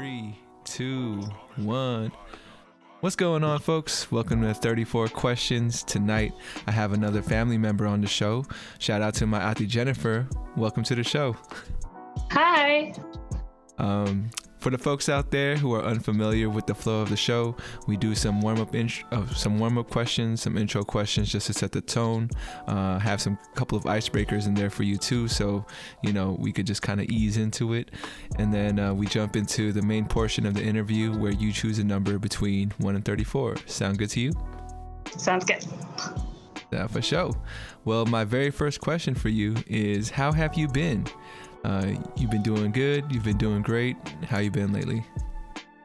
3, 2, 1. What's going on, folks? Welcome to 34 Questions. Tonight, I have another family member on the show. Shout out to my auntie Jennifer. Welcome to the show. Hi. For the folks out there who are unfamiliar with the flow of the show, we do some warm-up questions, some intro questions just to set the tone. Have some couple of icebreakers in there for you too, so we could just kind of ease into it. And then we jump into the main portion of the interview where you choose a number between 1 and 34. Sound good to you? Sounds good. Yeah, for sure. Well, my very first question for you is, how have you been? You've been doing good. You've been doing great. How you been lately?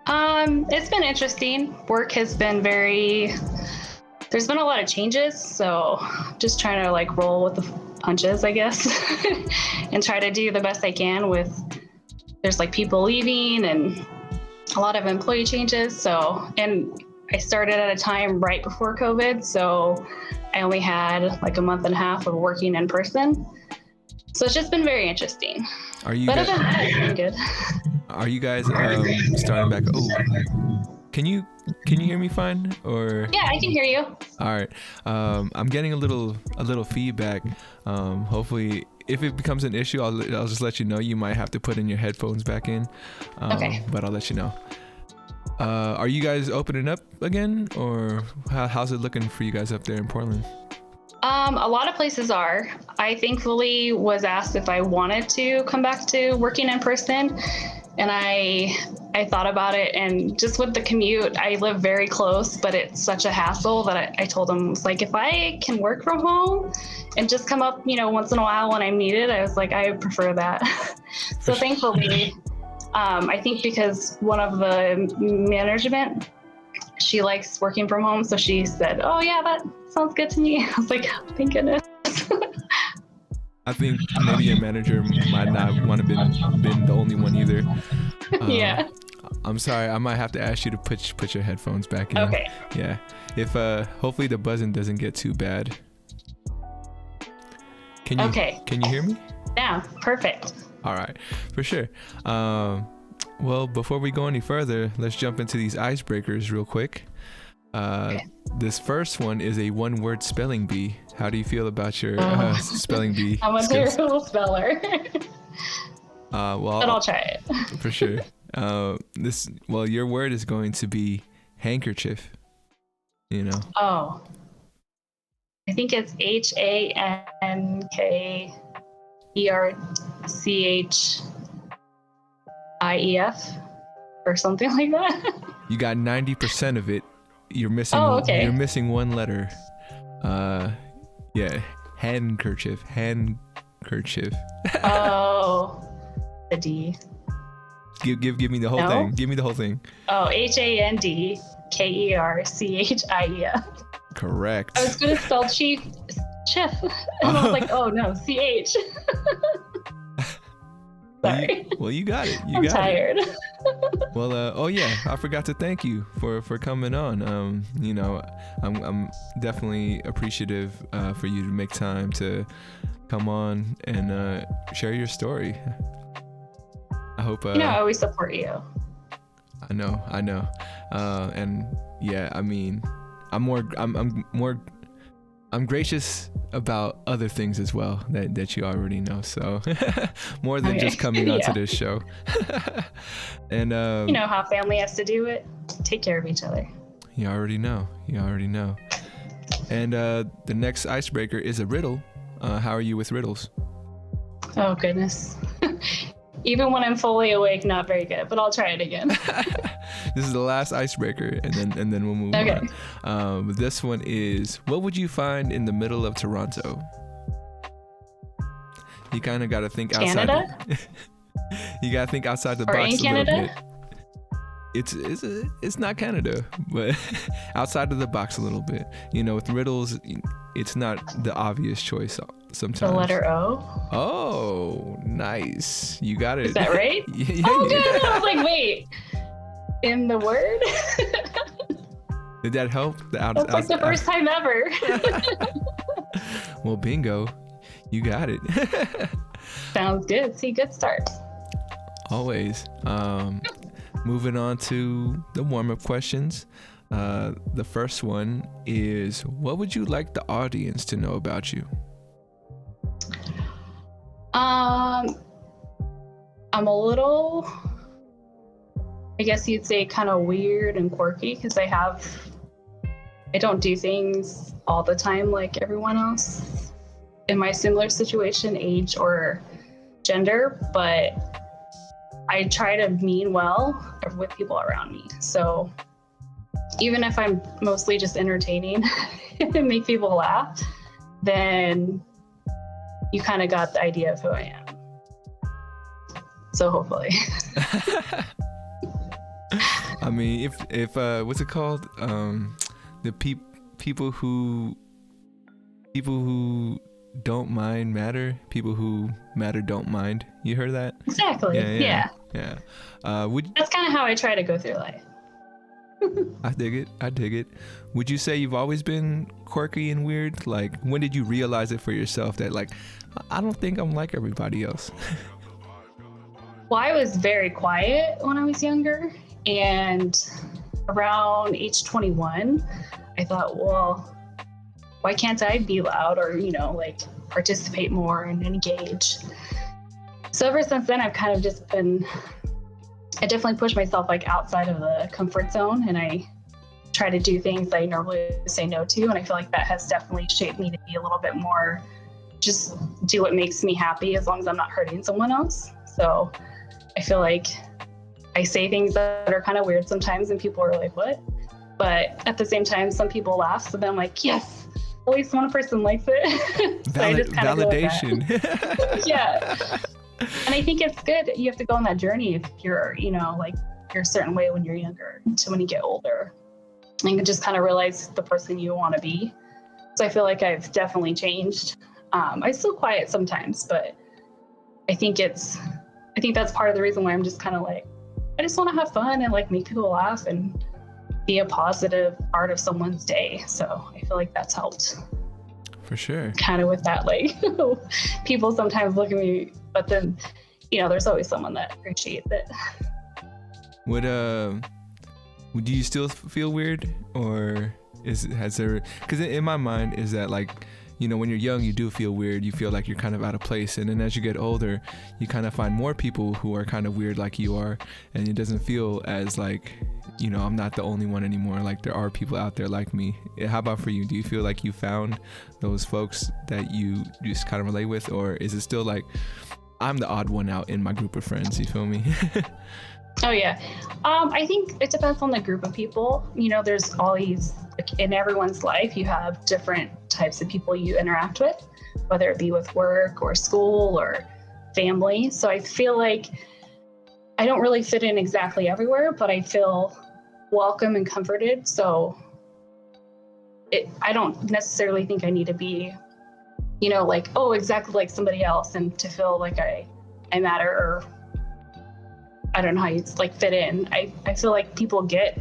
It's been interesting. Work has been there's been a lot of changes, so just trying to roll with the punches, I guess, and try to do the best I can there's people leaving and a lot of employee changes. And I started at a time right before COVID, so I only had a month and a half of working in person. So it's just been very interesting. But other than that, it's been good. Are you guys starting back? Oh, can you hear me fine? Or yeah, I can hear you. All right. I'm getting a little feedback. Hopefully, if it becomes an issue, I'll just let you know. You might have to put in your headphones back in. Okay. But I'll let you know. Are you guys opening up again, or how's it looking for you guys up there in Portland? A lot of places are. I thankfully was asked if I wanted to come back to working in person, and I thought about it, and just with the commute, I live very close, but it's such a hassle that I told them, if I can work from home and just come up, once in a while when I'm needed, I was I would prefer that. So thankfully, I think because one of the management, she likes working from home, so she said, "Oh yeah, that sounds good to me." I was thank goodness. I think maybe your manager might not want to been the only one either. Yeah. I'm sorry. I might have to ask you to put your headphones back in. Okay. Yeah. If hopefully the buzzing doesn't get too bad. Can you hear me? Yeah. Perfect. All right. For sure. Well, before we go any further, let's jump into these icebreakers real quick. Okay. This first one is a one-word spelling bee. How do you feel about your spelling bee? I'm a terrible speller. Well, but I'll try it. For sure. Your word is going to be handkerchief. Oh. I think it's HANKERCHIEF or something like that. You got 90% of it. You're missing. Oh, okay. You're missing one letter. Yeah, handkerchief. Oh, the D. Give me the whole thing. Give me the whole thing. Oh, HANDKERCHIEF. Correct. I was gonna spell chief, and I was oh no, CH. Sorry. Well, you got it. I'm tired. Well, I forgot to thank you for coming on. I'm definitely appreciative for you to make time to come on and share your story. I hope. I always support you. I know. And yeah, I mean, I'm gracious about other things as well that you already know. So more than just coming onto this show. And how family has to do it. Take care of each other. You already know. And the next icebreaker is a riddle. How are you with riddles? Oh goodness. Even when I'm fully awake, not very good, but I'll try it again. This is the last icebreaker, and then we'll move on. This one is, what would you find in the middle of Toronto? You kind of got to think outside. Canada? You got to think outside the or box in Canada? little bit. It's not Canada, but outside of the box a little bit. With riddles, it's not the obvious choice sometimes. The letter O? Oh, nice. You got it. Is that right? Yeah. Oh, good. I was wait. In the word? Did that help? That's the first time ever. Well, bingo. You got it. Sounds good. See, good start. Always. moving on to the warm-up questions. The first one is, what would you like the audience to know about you? I'm a little, I guess you'd say, kind of weird and quirky because I don't do things all the time like everyone else in my similar situation, age or gender, but I try to mean well with people around me. So even if I'm mostly just entertaining and make people laugh, then you kind of got the idea of who I am. So hopefully. I mean, if what's it called? The people who don't mind matter. People who matter don't mind. You heard that? Exactly. Yeah. That's kind of how I try to go through life. I dig it. Would you say you've always been quirky and weird? Like, when did you realize it for yourself that, like, I don't think I'm like everybody else? Well, I was very quiet when I was younger, and around age 21, I thought, well, why can't I be loud or, like participate more and engage? So ever since then, I've kind of just I definitely push myself like outside of the comfort zone, and I try to do things I normally say no to. And I feel like that has definitely shaped me to be a little bit more, just do what makes me happy as long as I'm not hurting someone else. So I feel like I say things that are kind of weird sometimes and people are like, what? But at the same time, some people laugh. So then I'm like, yes, at least one person likes it. So I just kind of validation. Go with that. Yeah. And I think it's good. You have to go on that journey if you're, like you're a certain way when you're younger to when you get older. And you can just kind of realize the person you want to be. So I feel like I've definitely changed. I'm still quiet sometimes, but I think that's part of the reason why I'm just kind of like, I just want to have fun and like make people laugh and be a positive part of someone's day. So I feel like that's helped. For sure. Kind of with that, like people sometimes look at me, but then, there's always someone that appreciates it. Do you still feel weird, or because in my mind is that, like, when you're young, you do feel weird. You feel like you're kind of out of place. And then as you get older, you kind of find more people who are kind of weird like you are. And it doesn't feel as like, I'm not the only one anymore. Like, there are people out there like me. How about for you? Do you feel like you found those folks that you just kind of relate with? Or is it still like, I'm the odd one out in my group of friends? You feel me? Oh, yeah. I think it depends on the group of people. There's always, like, in everyone's life, you have different types of people you interact with, whether it be with work or school or family. So I feel like I don't really fit in exactly everywhere, but I feel welcome and comforted. So I don't necessarily think I need to be, like, oh, exactly like somebody else and to feel like I matter, or I don't know how you like fit in. I feel like people get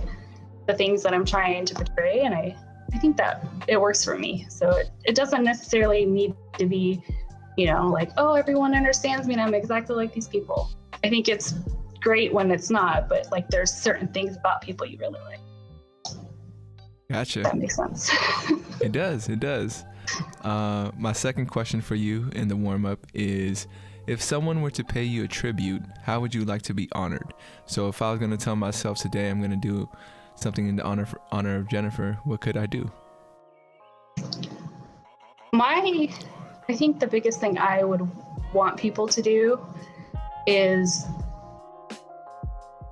the things that I'm trying to portray, and I think that it works for me. So it doesn't necessarily need to be, like, oh, everyone understands me and I'm exactly like these people. I think it's great when it's not, but like there's certain things about people you really like. Gotcha. That makes sense. It does. My second question for you in the warm-up is, if someone were to pay you a tribute, how would you like to be honored? So if I was going to tell myself today I'm going to do something in the honor of Jennifer, what could I do? I think the biggest thing I would want people to do is,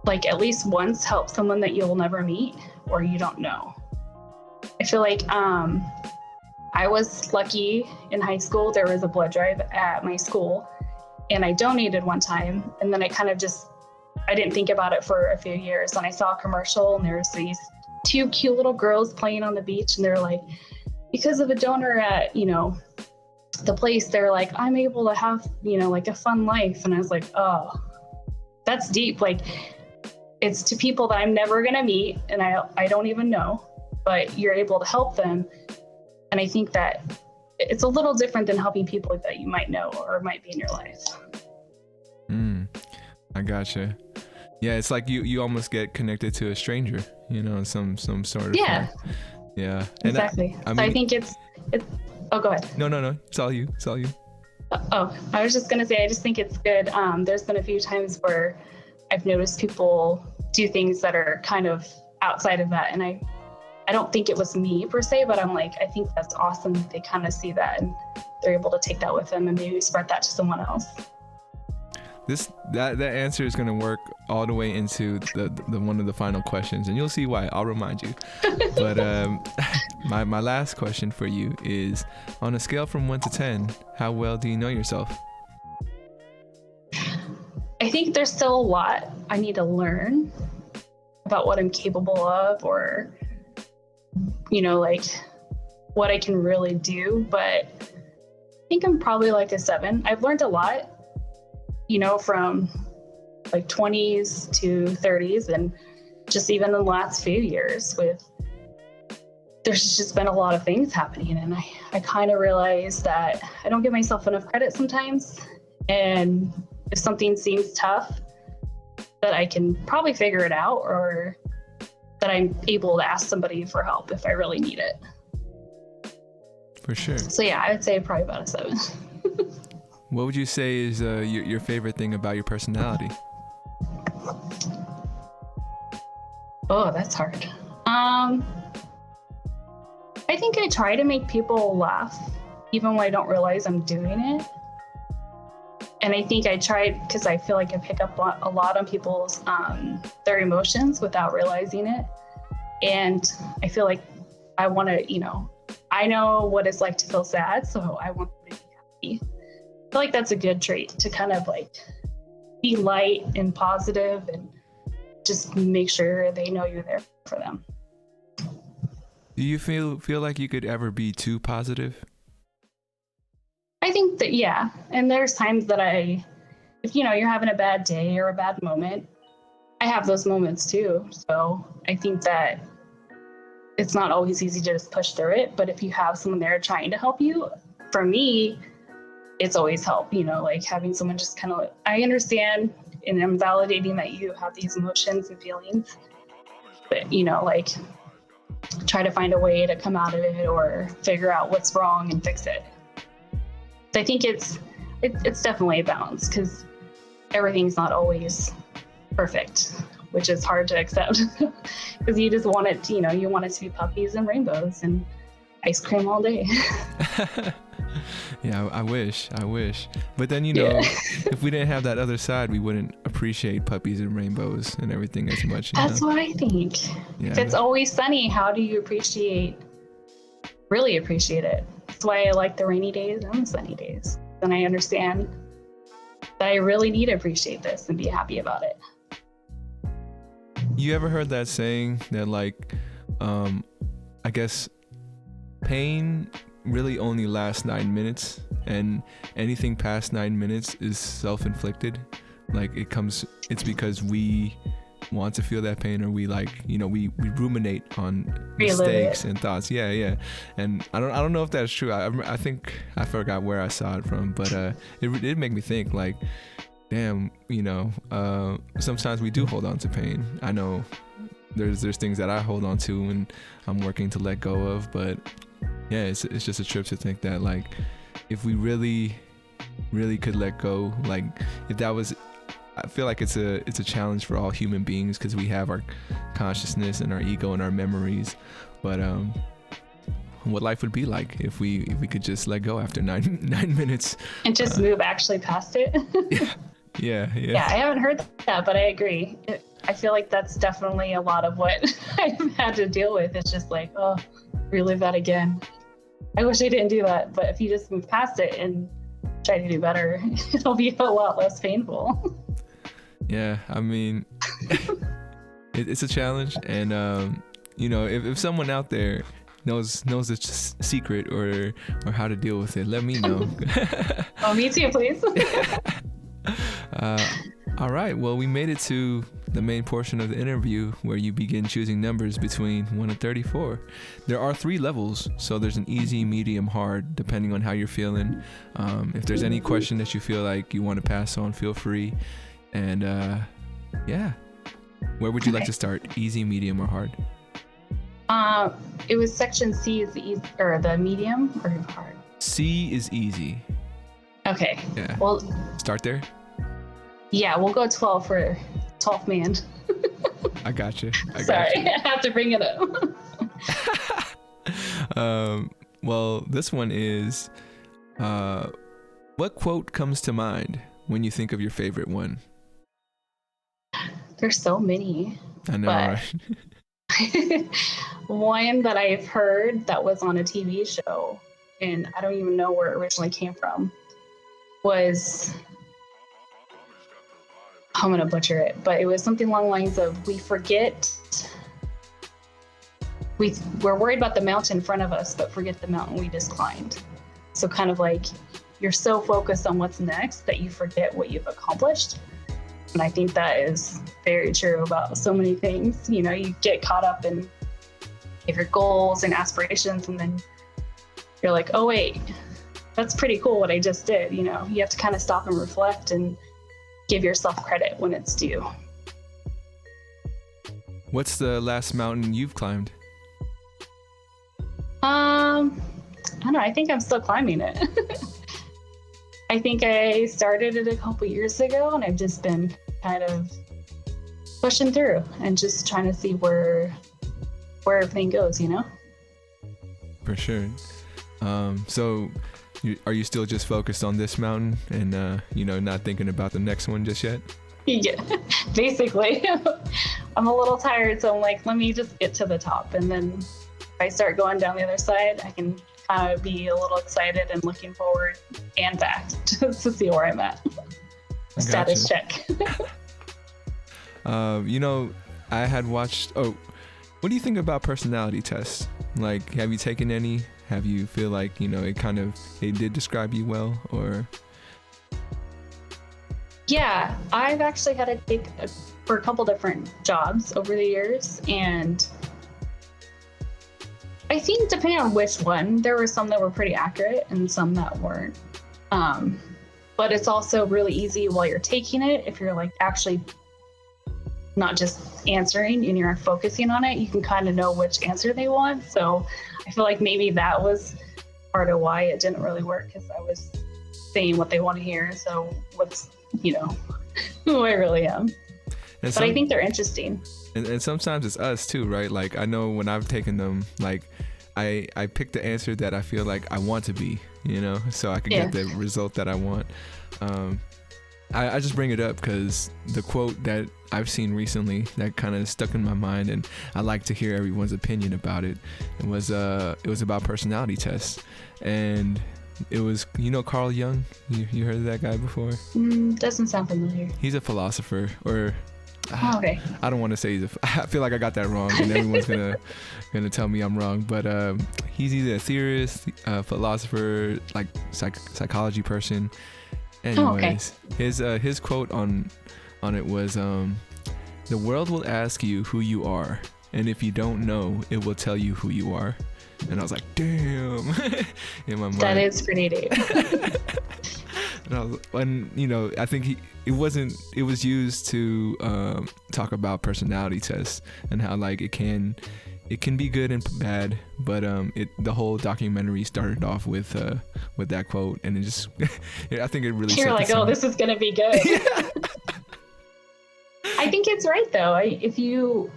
like, at least once help someone that you'll never meet or you don't know. I feel like I was lucky in high school. There was a blood drive at my school, and I donated one time, and then I didn't think about it for a few years. And I saw a commercial, and there was these two cute little girls playing on the beach, and they're like, because of a donor at, the place, they're like, I'm able to have, like a fun life. And I was like, oh, that's deep. Like, it's to people that I'm never going to meet, and I don't even know, but you're able to help them. And I think that it's a little different than helping people that you might know or might be in your life. I gotcha. Yeah, it's like you almost get connected to a stranger, in some sort of Yeah. way. Yeah. And Exactly. I So mean, I think it's. Oh, go ahead. no. It's all you. Oh, I was just gonna say, I just think it's good. There's been a few times where I've noticed people do things that are kind of outside of that, and I don't think it was me per se, but I'm like, I think that's awesome that they kind of see that and they're able to take that with them and maybe spread that to someone else. That answer is going to work all the way into the one of the final questions, and you'll see why. I'll remind you. But my last question for you is, on a scale from 1 to 10, how well do you know yourself? I think there's still a lot I need to learn about what I'm capable of, or like what I can really do, but I think I'm probably like a 7. I've learned a lot, from like 20s to 30s, and just even in the last few years there's just been a lot of things happening, and I kind of realize that I don't give myself enough credit sometimes, and if something seems tough, that I can probably figure it out, or that I'm able to ask somebody for help if I really need it. For sure. So yeah, I would say probably about a 7. What would you say is your favorite thing about your personality? Oh, that's hard. I think I try to make people laugh, even when I don't realize I'm doing it. And I think I try because I feel like I pick up a lot on people's their emotions without realizing it. And I feel like I want to, I know what it's like to feel sad, so I want them to be happy. I feel like that's a good trait, to kind of like be light and positive and just make sure they know you're there for them. Do you feel like you could ever be too positive? I think that, yeah. And there's times that if you're having a bad day or a bad moment, I have those moments too. So I think that it's not always easy to just push through it. But if you have someone there trying to help you, for me, it's always help, like having someone just kind of, I understand and I'm validating that you have these emotions and feelings, but, like try to find a way to come out of it or figure out what's wrong and fix it. So I think it's definitely a balance, because everything's not always perfect, which is hard to accept because you just want it to, you want it to be puppies and rainbows and ice cream all day. Yeah, I wish. But then, if we didn't have that other side, we wouldn't appreciate puppies and rainbows and everything as much. That's what I think. Yeah. If it's always sunny, how do you really appreciate it? That's why I like the rainy days and the sunny days. Then I understand that I really need to appreciate this and be happy about it. You ever heard that saying that, like, I guess pain really only lasts 9 minutes, and anything past 9 minutes is self-inflicted? Like, it's because we want to feel that pain, or we we ruminate on mistakes and thoughts. Yeah. And I don't know if that's true. I think I forgot where I saw it from, but it did make me think, like, damn, sometimes we do hold on to pain. I know there's things that I hold on to and I'm working to let go of, but yeah, it's just a trip to think that, like, if we really could let go, like, if that was, I feel like it's a challenge for all human beings, because we have our consciousness and our ego and our memories, but what life would be like if we could just let go after 9 minutes and just move actually past it. Yeah, I haven't heard that, but I agree. I feel like that's definitely a lot of what I've had to deal with. It's just like, oh, relive that again. I wish I didn't do that, but if you just move past it and try to do better, it'll be a lot less painful. Yeah, I mean, it's a challenge, and if someone out there knows the secret or how to deal with it, let me know. Oh, me too, please. All right, well, we made it to the main portion of the interview where you begin choosing numbers between 1 and 34. There are 3 levels, so there's an easy, medium, hard, depending on how you're feeling. If there's any question that you feel like you want to pass on, feel free. And yeah, Where would you like to start? Easy, medium, or hard? It was section C is the easy, or the medium, or hard? C is easy. Okay. Yeah. Well, start there. Yeah, we'll go 12 for 12th man. I got you. Sorry, I have to bring it up. Well, this one is, what quote comes to mind when you think of your favorite one? There's so many. I know, right? One that I've heard that was on a TV show, and I don't even know where it originally came from, was, I'm going to butcher it, but it was something along the lines of, we're worried about the mountain in front of us, but forget the mountain we just climbed. So kind of like you're so focused on what's next that you forget what you've accomplished. And I think that is very true about so many things. You know, you get caught up in your goals and aspirations, and then you're like, oh, wait, that's pretty cool what I just did. You know, you have to kind of stop and reflect and give yourself credit when it's due. What's the last mountain you've climbed? I don't know. I think I'm still climbing it. I think I started it a couple years ago, and I've just been kind of pushing through and just trying to see where everything goes, you know? For sure. So are you still just focused on this mountain and, not thinking about the next one just yet? Yeah, basically. I'm a little tired, so I'm like, let me just get to the top. And then if I start going down the other side, I can kind of be a little excited and looking forward and back just to see where I'm at. Status check. I had watched, what do you think about personality tests? Like, have you taken any? Have you feel like, it did describe you well, or? Yeah, I've actually had to take for a couple different jobs over the years, and I think depending on which one, there were some that were pretty accurate and some that weren't. But it's also really easy while you're taking it, if you're like actually not just answering and you're focusing on it, you can kind of know which answer they want. So I feel like maybe that was part of why it didn't really work, because I was saying what they want to hear. So what's, who I really am. But I think they're interesting. And sometimes it's us too, right? Like, I know when I've taken them, like, I pick the answer that I feel like I want to be, so I can get the result that I want. I just bring it up because the quote that I've seen recently that kind of stuck in my mind, and I like to hear everyone's opinion about it. It was about personality tests, and it was, Carl Jung. You heard of that guy before? Doesn't sound familiar. He's a philosopher, or okay. I don't want to say I feel like I got that wrong, and everyone's gonna tell me I'm wrong. But he's either a theorist, a philosopher, like psychology person. Anyways, his quote on it was, "The world will ask you who you are, and if you don't know, it will tell you who you are." And I was like, damn, in my mind. That is pretty deep. And I think it was used to talk about personality tests and how, like, it can be good and bad, but the whole documentary started off with that quote, and it just I think it really. You're like, oh, this is gonna be good. I think it's right though. If you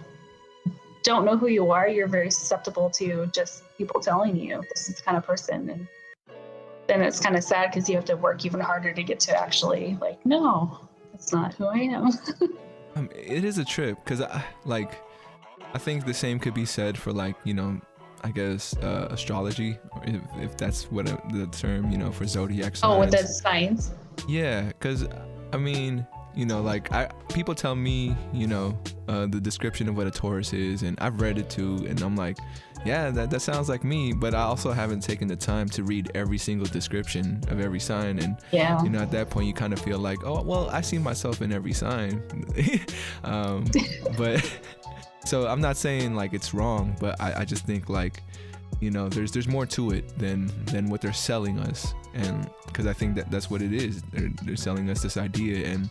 don't know who you are, you're very susceptible to just people telling you this is the kind of person, and then it's kind of sad because you have to work even harder to get to actually like, no, that's not who I am. It is a trip because I think the same could be said for, like, I guess astrology, if that's what the term, for zodiac signs. Oh, with the signs. Yeah, because I mean, people tell me, the description of what a Taurus is, and I've read it too, and I'm like, yeah, that sounds like me, but I also haven't taken the time to read every single description of every sign, and at that point you kind of feel like, oh, well, I see myself in every sign. But so I'm not saying like it's wrong, but I just think, like, there's more to it than what they're selling us, and because I think that's what it is. They're selling us this idea, and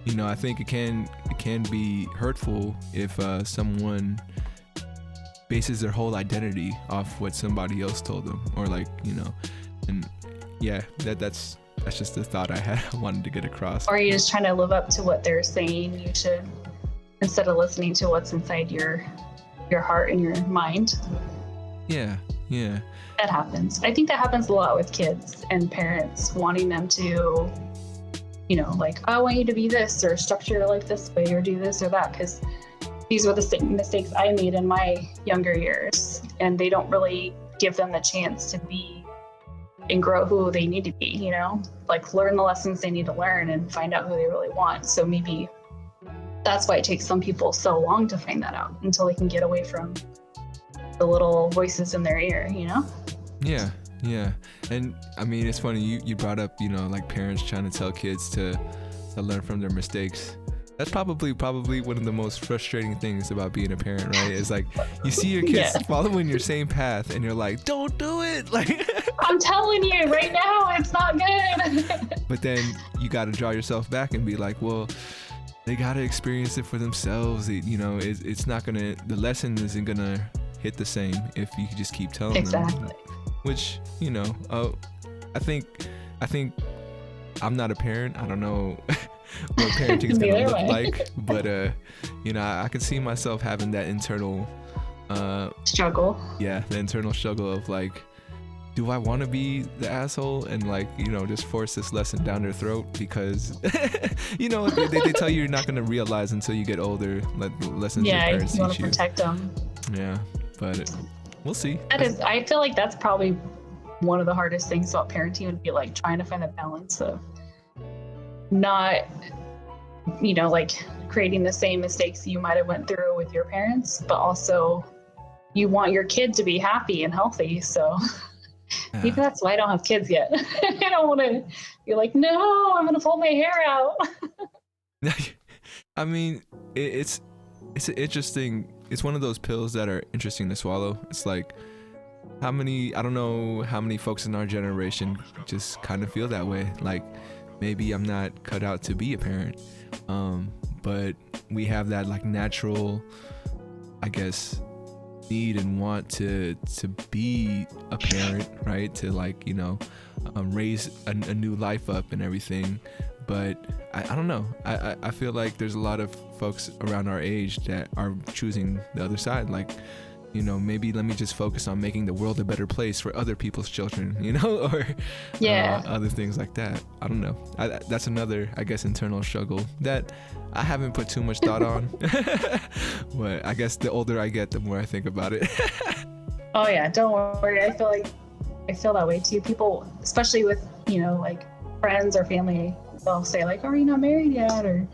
I think it can be hurtful if someone bases their whole identity off what somebody else told them, or like, and yeah, that's just the thought I had. I wanted to get across. Or are you just trying to live up to what they're saying you should, instead of listening to what's inside your heart and your mind? Yeah. That happens. I think that happens a lot with kids and parents wanting them to, like, I want you to be this, or structure your life this way, or do this or that, because these were the same mistakes I made in my younger years, and they don't really give them the chance to be and grow who they need to be, like learn the lessons they need to learn and find out who they really want. So maybe that's why it takes some people so long to find that out, until they can get away from the little voices in their ear, Yeah. And I mean, it's funny, you brought up, like parents trying to tell kids to learn from their mistakes. That's probably one of the most frustrating things about being a parent, right? It's like you see your kids following your same path and you're like, don't do it. Like, I'm telling you right now, it's not good. But then you got to draw yourself back and be like, well, they got to experience it for themselves. It's not going to, the lesson isn't going to hit the same if you just keep telling them. Which, I think I'm not a parent. I don't know what parenting is going to look like, but I could see myself having that internal struggle. Yeah, the internal struggle of like, do I want to be the asshole and like, just force this lesson down their throat because they tell you you're not going to realize until you get older, like the lessons your parents teach you. Yeah, you want to protect them. Yeah, but we'll see. I feel like that's probably one of the hardest things about parenting, would be like trying to find a balance of not, like creating the same mistakes you might have went through with your parents, but also you want your kid to be happy and healthy. So maybe that's why I don't have kids yet. I don't want to be like, no, I'm going to pull my hair out. I mean, it's an interesting, it's one of those pills that are interesting to swallow. It's like, I don't know how many folks in our generation just kind of feel that way. Like, maybe I'm not cut out to be a parent, but we have that like natural, I guess, need and want to be a parent, right? To like, raise a new life up and everything. But I don't know. I feel like there's a lot of folks around our age that are choosing the other side. Like, maybe let me just focus on making the world a better place for other people's children, or other things like that. I don't know. That's another, I guess, internal struggle that I haven't put too much thought on. But I guess the older I get, the more I think about it. Oh yeah, don't worry. I feel that way too. People, especially with, like friends or family, they'll say like, are you not married yet? Or,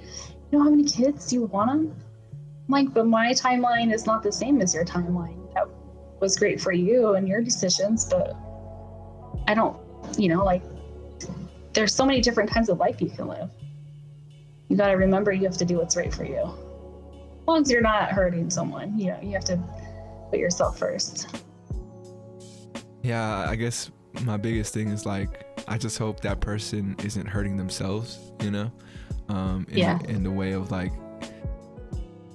how many kids do you want them? Like, but my timeline is not the same as your timeline. That was great for you and your decisions, but I don't, like, there's so many different kinds of life you can live. You got to remember you have to do what's right for you. As long as you're not hurting someone, you have to put yourself first. Yeah, I guess my biggest thing is like, I just hope that person isn't hurting themselves, in the way of like,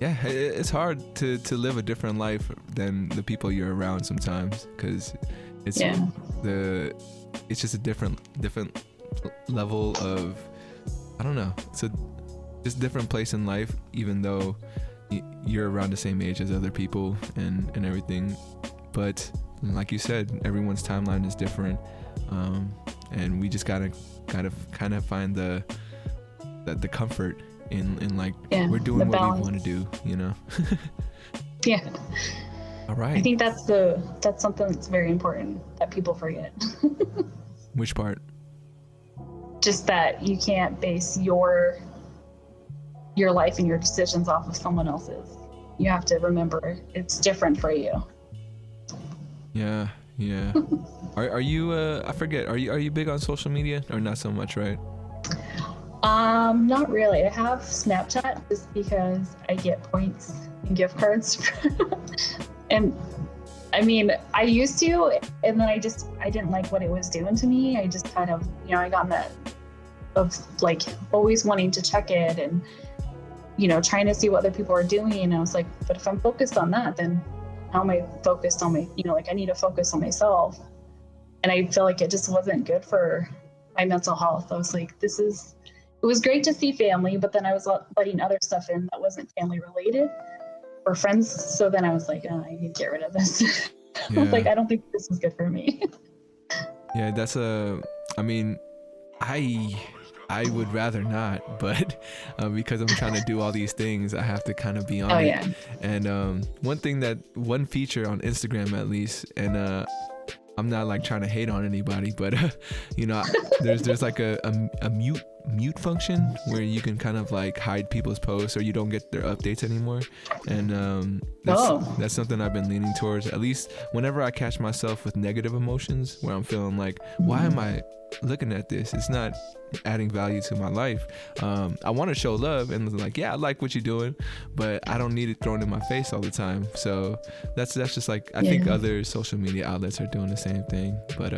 yeah, it's hard to live a different life than the people you're around sometimes, because it's just a different level of, I don't know, it's a just different place in life, even though you're around the same age as other people and everything. But like you said, everyone's timeline is different, and we just gotta kind of find the comfort in like, we're doing what we want to do, Yeah. All right. I think that's something that's very important that people forget. Which part? Just that you can't base your life and your decisions off of someone else's. You have to remember it's different for you. Yeah. Are you I forget, are you big on social media, or not so much, right? Not really. I have Snapchat just because I get points and gift cards. And I mean, I used to, and then I didn't like what it was doing to me. I just kind of, I got in that of like always wanting to check it and, you know, trying to see what other people are doing. And I was like, but if I'm focused on that, then how am I focused on my, you know, like I need to focus on myself. And I feel like it just wasn't good for my mental health. I was like, it was great to see family, but then I was letting other stuff in that wasn't family related or friends. So then I was like, oh, I need to get rid of this. Yeah. I was like, I don't think this is good for me. Yeah, I mean, I would rather not, but because I'm trying to do all these things, I have to kind of be on it. Yeah. And one feature on Instagram at least, and I'm not like trying to hate on anybody, but you know, there's like a mute function where you can kind of like hide people's posts or you don't get their updates anymore. And that's something I've been leaning towards, at least whenever I catch myself with negative emotions where I'm feeling like, why am I looking at this? It's not adding value to my life. I want to show love and like, yeah, I like what you're doing, but I don't need it thrown in my face all the time. So that's just like, I think other social media outlets are doing the same thing, but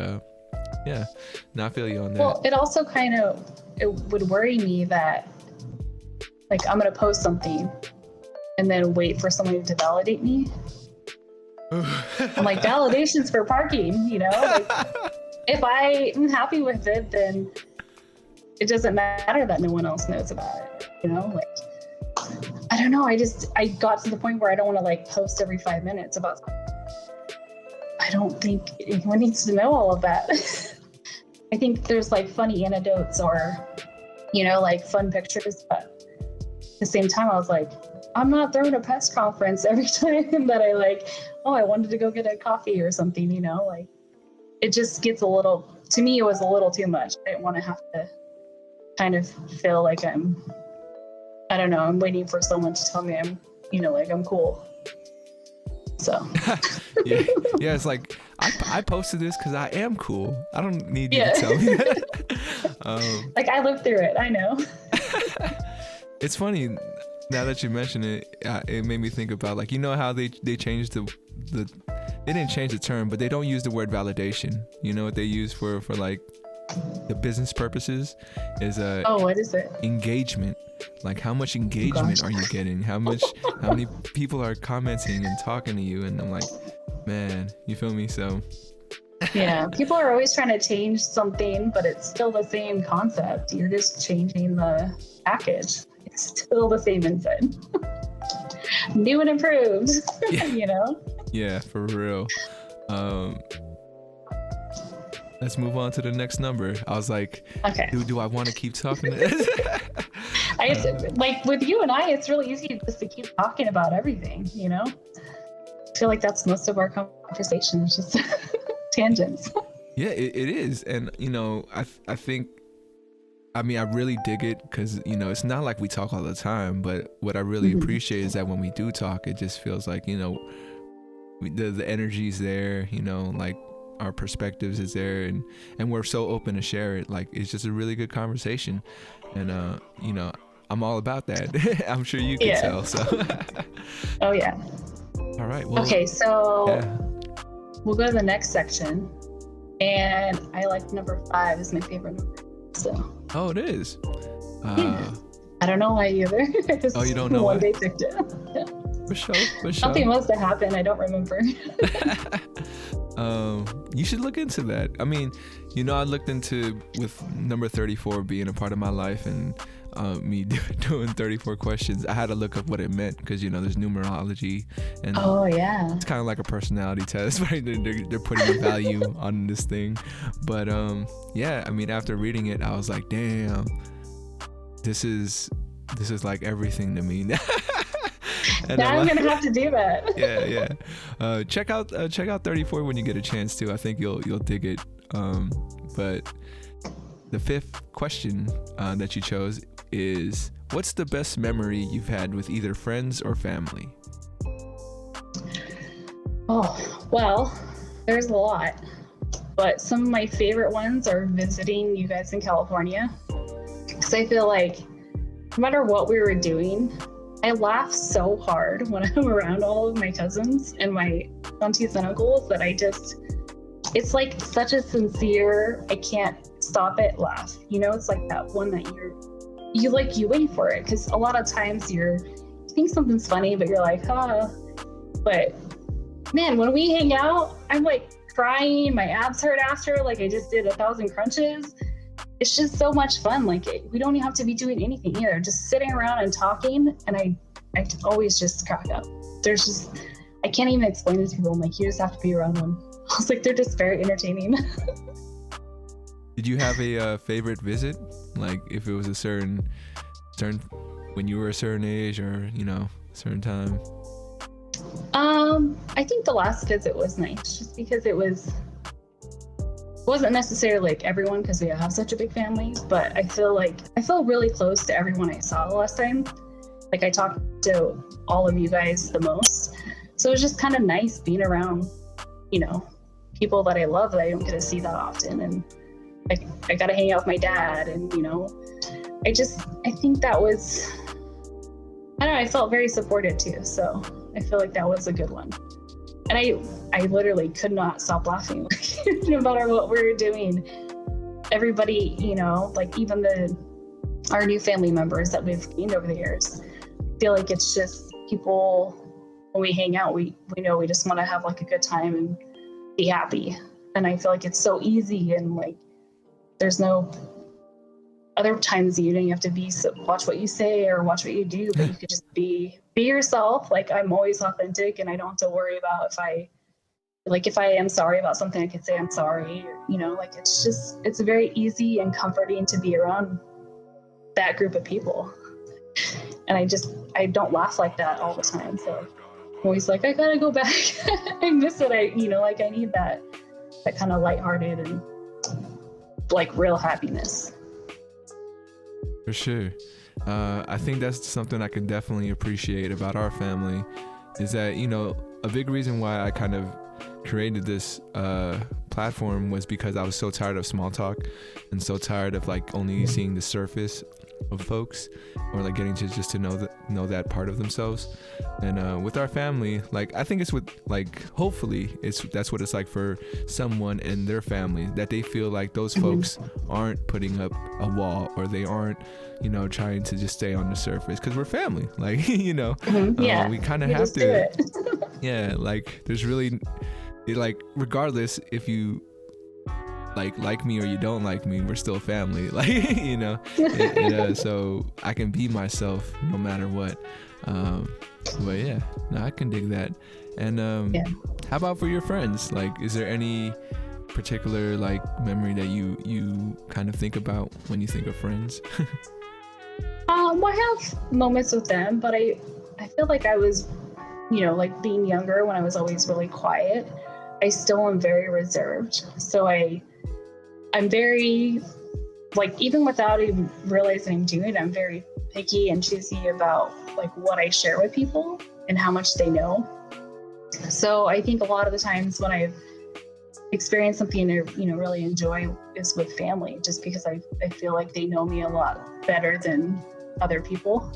yeah, no, I feel you on that. Well, it also it would worry me that like I'm going to post something and then wait for somebody to validate me. I'm like, validation's for parking, you know? Like, if I am happy with it, then it doesn't matter that no one else knows about it, you know? Like, I don't know. I got to the point where I don't want to like post every 5 minutes about something. I don't think anyone needs to know all of that. I think there's like funny anecdotes or, you know, like fun pictures, but at the same time, I was like, I'm not throwing a press conference every time that I like, oh, I wanted to go get a coffee or something, you know, like it just gets to me, it was a little too much. I didn't want to have to kind of feel like I'm waiting for someone to tell me I'm, you know, like I'm cool. So yeah, it's like I posted this because I am cool. I don't need you to tell me that. Like I lived through it. I know. It's funny now that you mention it. It made me think about like, you know how they changed they didn't change the term, but they don't use the word validation. You know what they use for like the business purposes is what is it? Engagement. Like how much engagement are you getting? How many people are commenting and talking to you? And I'm like, man, you feel me? So yeah, people are always trying to change something, but it's still the same concept. You're just changing the package. It's still the same inside. New and improved. Yeah. You know? Yeah, for real. Let's move on to the next number. I was like, okay. Do I want to keep talking to this? Like with you and I, it's really easy just to keep talking about everything, you know? I feel like that's most of our conversations, just tangents. Yeah, it is. And, you know, I think, I mean, I really dig it because, you know, it's not like we talk all the time, but what I really appreciate is that when we do talk, it just feels like, you know, the energy's there, you know, like our perspectives is there and we're so open to share it. Like, it's just a really good conversation. And, you know, I'm all about that. I'm sure you can tell. So. Oh, yeah. All right. Well, okay, so we'll go to the next section. And I like number 5 is my favorite number. So. Oh, it is. I don't know why either. Oh, you don't know one why? day picked it. Yeah. For sure. Something must have happened. I don't remember. You should look into that. I mean, you know, I looked into with number 34 being a part of my life and me doing 34 questions. I had to look up what it meant because, you know, there's numerology and it's kind of like a personality test, right? They're putting a value on this thing. But yeah, I mean, after reading it, I was like, damn, this is like everything to me. Now I'm gonna have to do that. Yeah. Check out 34 when you get a chance to. I think you'll dig it. But the 5th question that you chose is, what's the best memory you've had with either friends or family? Oh, well, there's a lot, but some of my favorite ones are visiting you guys in California, because I feel like no matter what we were doing, I laugh so hard when I'm around all of my cousins and my aunties and uncles that it's like such a sincere, I can't stop it, laugh. You know, it's like that one that you wait for it, because a lot of times you think something's funny, but you're like, but man, when we hang out, I'm like crying, my abs hurt after, like I just did 1,000 crunches. It's just so much fun. Like we don't even have to be doing anything either, just sitting around and talking, and I always just crack up. I can't even explain it to people. I'm like, you just have to be around them. I was like, they're just very entertaining. Did you have a favorite visit? Like if it was a certain when you were a certain age, or a certain time? I think the last visit was nice, just because it wasn't necessarily like everyone, because we have such a big family, but I felt really close to everyone I saw the last time. Like I talked to all of you guys the most. So it was just kind of nice being around, people that I love that I don't get to see that often. And I got to hang out with my dad, and, I think that was, I don't know, I felt very supported too. So I feel like that was a good one. And I literally could not stop laughing, no matter what we were doing. Everybody, like even our new family members that we've gained over the years, I feel like it's just people, when we hang out, we know we just want to have like a good time and be happy. And I feel like it's so easy, and like there's no other times you don't have to watch what you say or watch what you do, but you could just be yourself. Like I'm always authentic, and I don't have to worry about if I am sorry about something, I could say I'm sorry. Like it's very easy and comforting to be around that group of people. And I don't laugh like that all the time. So I'm always like, I gotta go back. I miss it. I need that kind of lighthearted and like real happiness. For sure. I think that's something I can definitely appreciate about our family, is that, a big reason why I kind of created this platform was because I was so tired of small talk, and so tired of like only seeing the surface of folks, or like getting to know that part of themselves. And with our family, like I think it's hopefully that's what it's like for someone in their family, that they feel like those folks aren't putting up a wall, or they aren't trying to just stay on the surface, because we're family, like we kind of have to yeah, like there's really like, regardless if you like me or you don't like me, we're still family, like so I can be myself no matter what. But yeah, no, I can dig that. And how about for your friends? Like, is there any particular like memory that you kind of think about when you think of friends? I have moments with them, but I feel like I was, like being younger, when I was always really quiet, I still am very reserved. So I'm very, like, even without even realizing I'm doing it, I'm very picky and choosy about like what I share with people and how much they know. So I think a lot of the times when I've experienced something I really enjoy is with family, just because I feel like they know me a lot better than other people.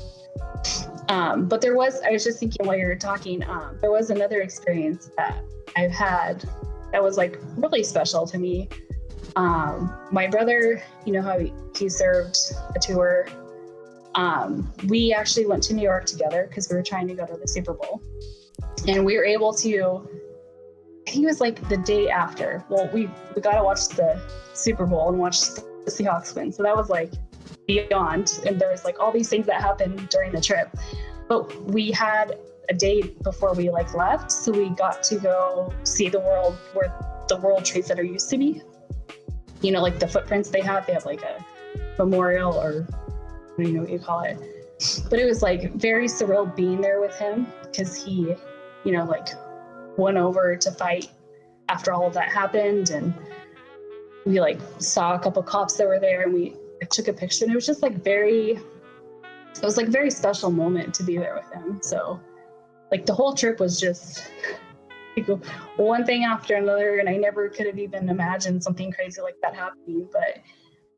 But I was just thinking while you were talking, there was another experience that I've had that was like really special to me. My brother, how he served a tour. We actually went to New York together because we were trying to go to the Super Bowl, and we were able to, I think it was like the day after. Well, we got to watch the Super Bowl and watch the Seahawks win. So that was like beyond. And there was like all these things that happened during the trip, but we had a day before we like left. So we got to go see the world, where the World Trade Center used to be, like the footprints they have like a memorial, or what you call it. But it was like very surreal being there with him, because he, like went over to fight after all of that happened. And we like saw a couple cops that were there, and we took a picture, and it was just like very special moment to be there with him. So like the whole trip was just like one thing after another, and I never could have even imagined something crazy like that happening. But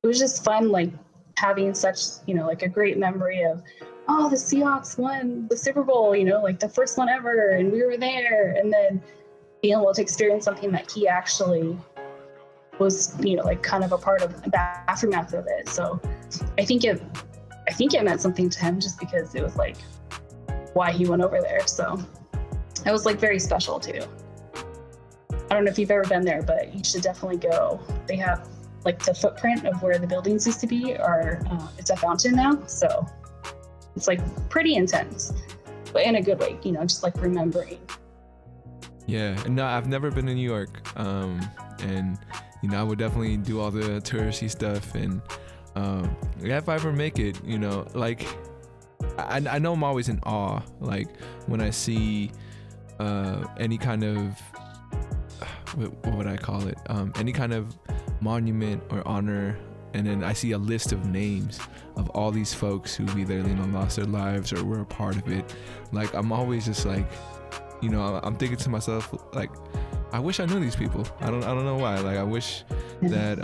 it was just fun, like having such, like a great memory of, oh, the Seahawks won the Super Bowl, like the first one ever, and we were there. And then being able to experience something that he actually was, like kind of a part of the aftermath of it. So I think it meant something to him just because it was like why he went over there. So it was like very special too. I don't know if you've ever been there, but you should definitely go. They have like the footprint of where the buildings used to be, it's a fountain now. So it's like pretty intense, but in a good way, just like remembering. Yeah, no, I've never been to New York, and I would definitely do all the touristy stuff, and if I ever make it, like I know I'm always in awe, like when I see any kind of what would I call it, any kind of monument or honor, and then I see a list of names of all these folks who either lost their lives or were a part of it. Like I'm always just like, I'm thinking to myself, like, I wish I knew these people. I don't know why. Like I wish that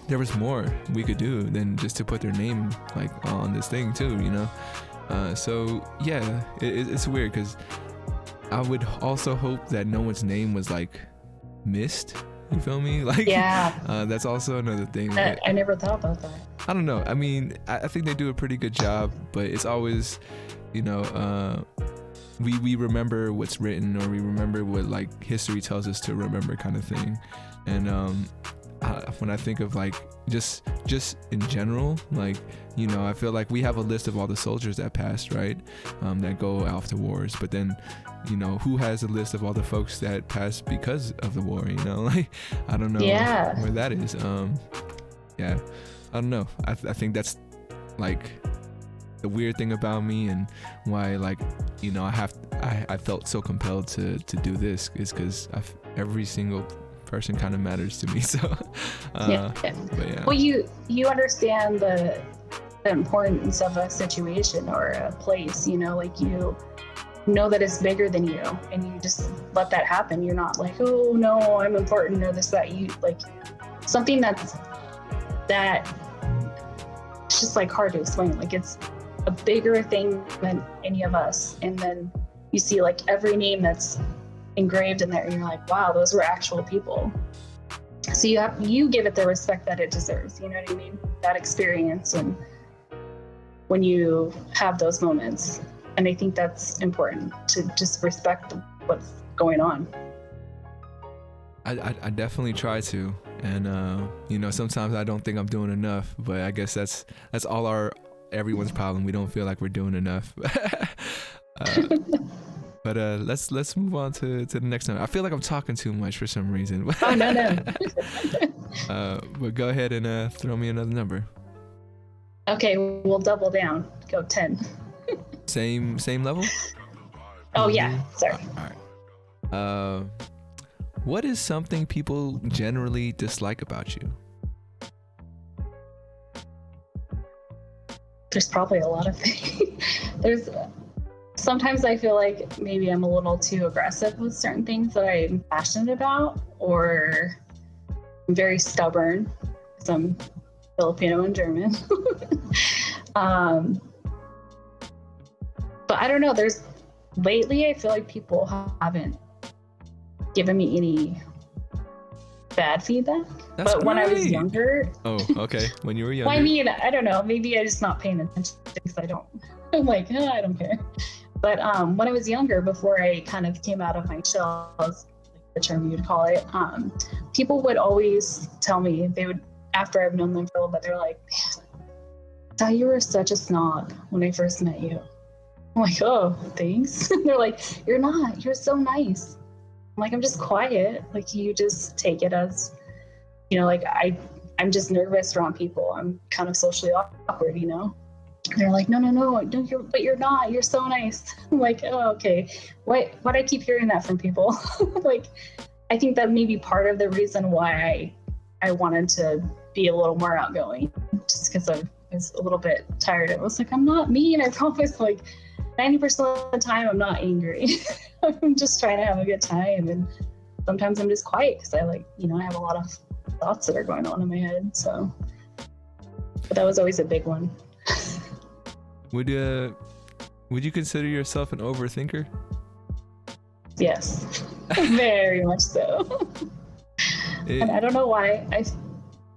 there was more we could do than just to put their name like on this thing too, so yeah, it's weird because I would also hope that no one's name was like missed. You feel me? Like, yeah. That's also another thing. I never thought about that. I don't know. I mean, I think they do a pretty good job, but it's always, we remember what's written, or we remember what like history tells us to remember, kind of thing. And when I think of like just in general, like, I feel like we have a list of all the soldiers that passed, right? That go out to wars, but then, who has a list of all the folks that passed because of the war? Like, I don't know where that is. Yeah, I don't know. I think that's like the weird thing about me, and why, like, I felt so compelled to do this is because every single person kind of matters to me. So but yeah. Well, you understand the importance of a situation or a place, like you know that it's bigger than you, and you just let that happen. You're not like, oh no, I'm important, or this, that. You like something that it's just like hard to explain. Like it's a bigger thing than any of us, and then you see like every name that's engraved in there, and you're like, wow, those were actual people. So you give it the respect that it deserves. You know what I mean? That experience, and when you have those moments, and I think that's important to just respect what's going on. I definitely try to, and sometimes I don't think I'm doing enough, but I guess that's everyone's problem. We don't feel like we're doing enough. But let's move on to the next one. I feel like I'm talking too much for some reason. Oh no. But go ahead and throw me another number. Okay, we'll double down. Go 10. Same level? Oh yeah, sorry. All right. What is something people generally dislike about you? There's probably a lot of things. Sometimes I feel like maybe I'm a little too aggressive with certain things that I'm passionate about, or I'm very stubborn because I'm Filipino and German. But I don't know, lately I feel like people haven't given me any bad feedback. That's but when I was younger. Oh, okay. When you were younger. Well, I mean, I don't know. Maybe I'm just not paying attention because I'm like, I don't care. But when I was younger, before I kind of came out of my shell, as the term you'd call it, people would always tell me, after I've known them for a little bit, they're like, man, I thought you were such a snob when I first met you. I'm like, oh, thanks. They're like, you're not. You're so nice. I'm like, I'm just quiet. Like, you just take it as, like I'm just nervous around people. I'm kind of socially awkward, They're like, no, but you're not. You're so nice. I'm like, oh, okay. Why do I keep hearing that from people? Like, I think that may be part of the reason why I wanted to be a little more outgoing, just because I was a little bit tired. I was like, I'm not mean. I promise. Like, 90% of the time, I'm not angry. I'm just trying to have a good time. And sometimes I'm just quiet because I have a lot of thoughts that are going on in my head. So, but that was always a big one. Would you consider yourself an overthinker? Yes, very much so. And I don't know why. I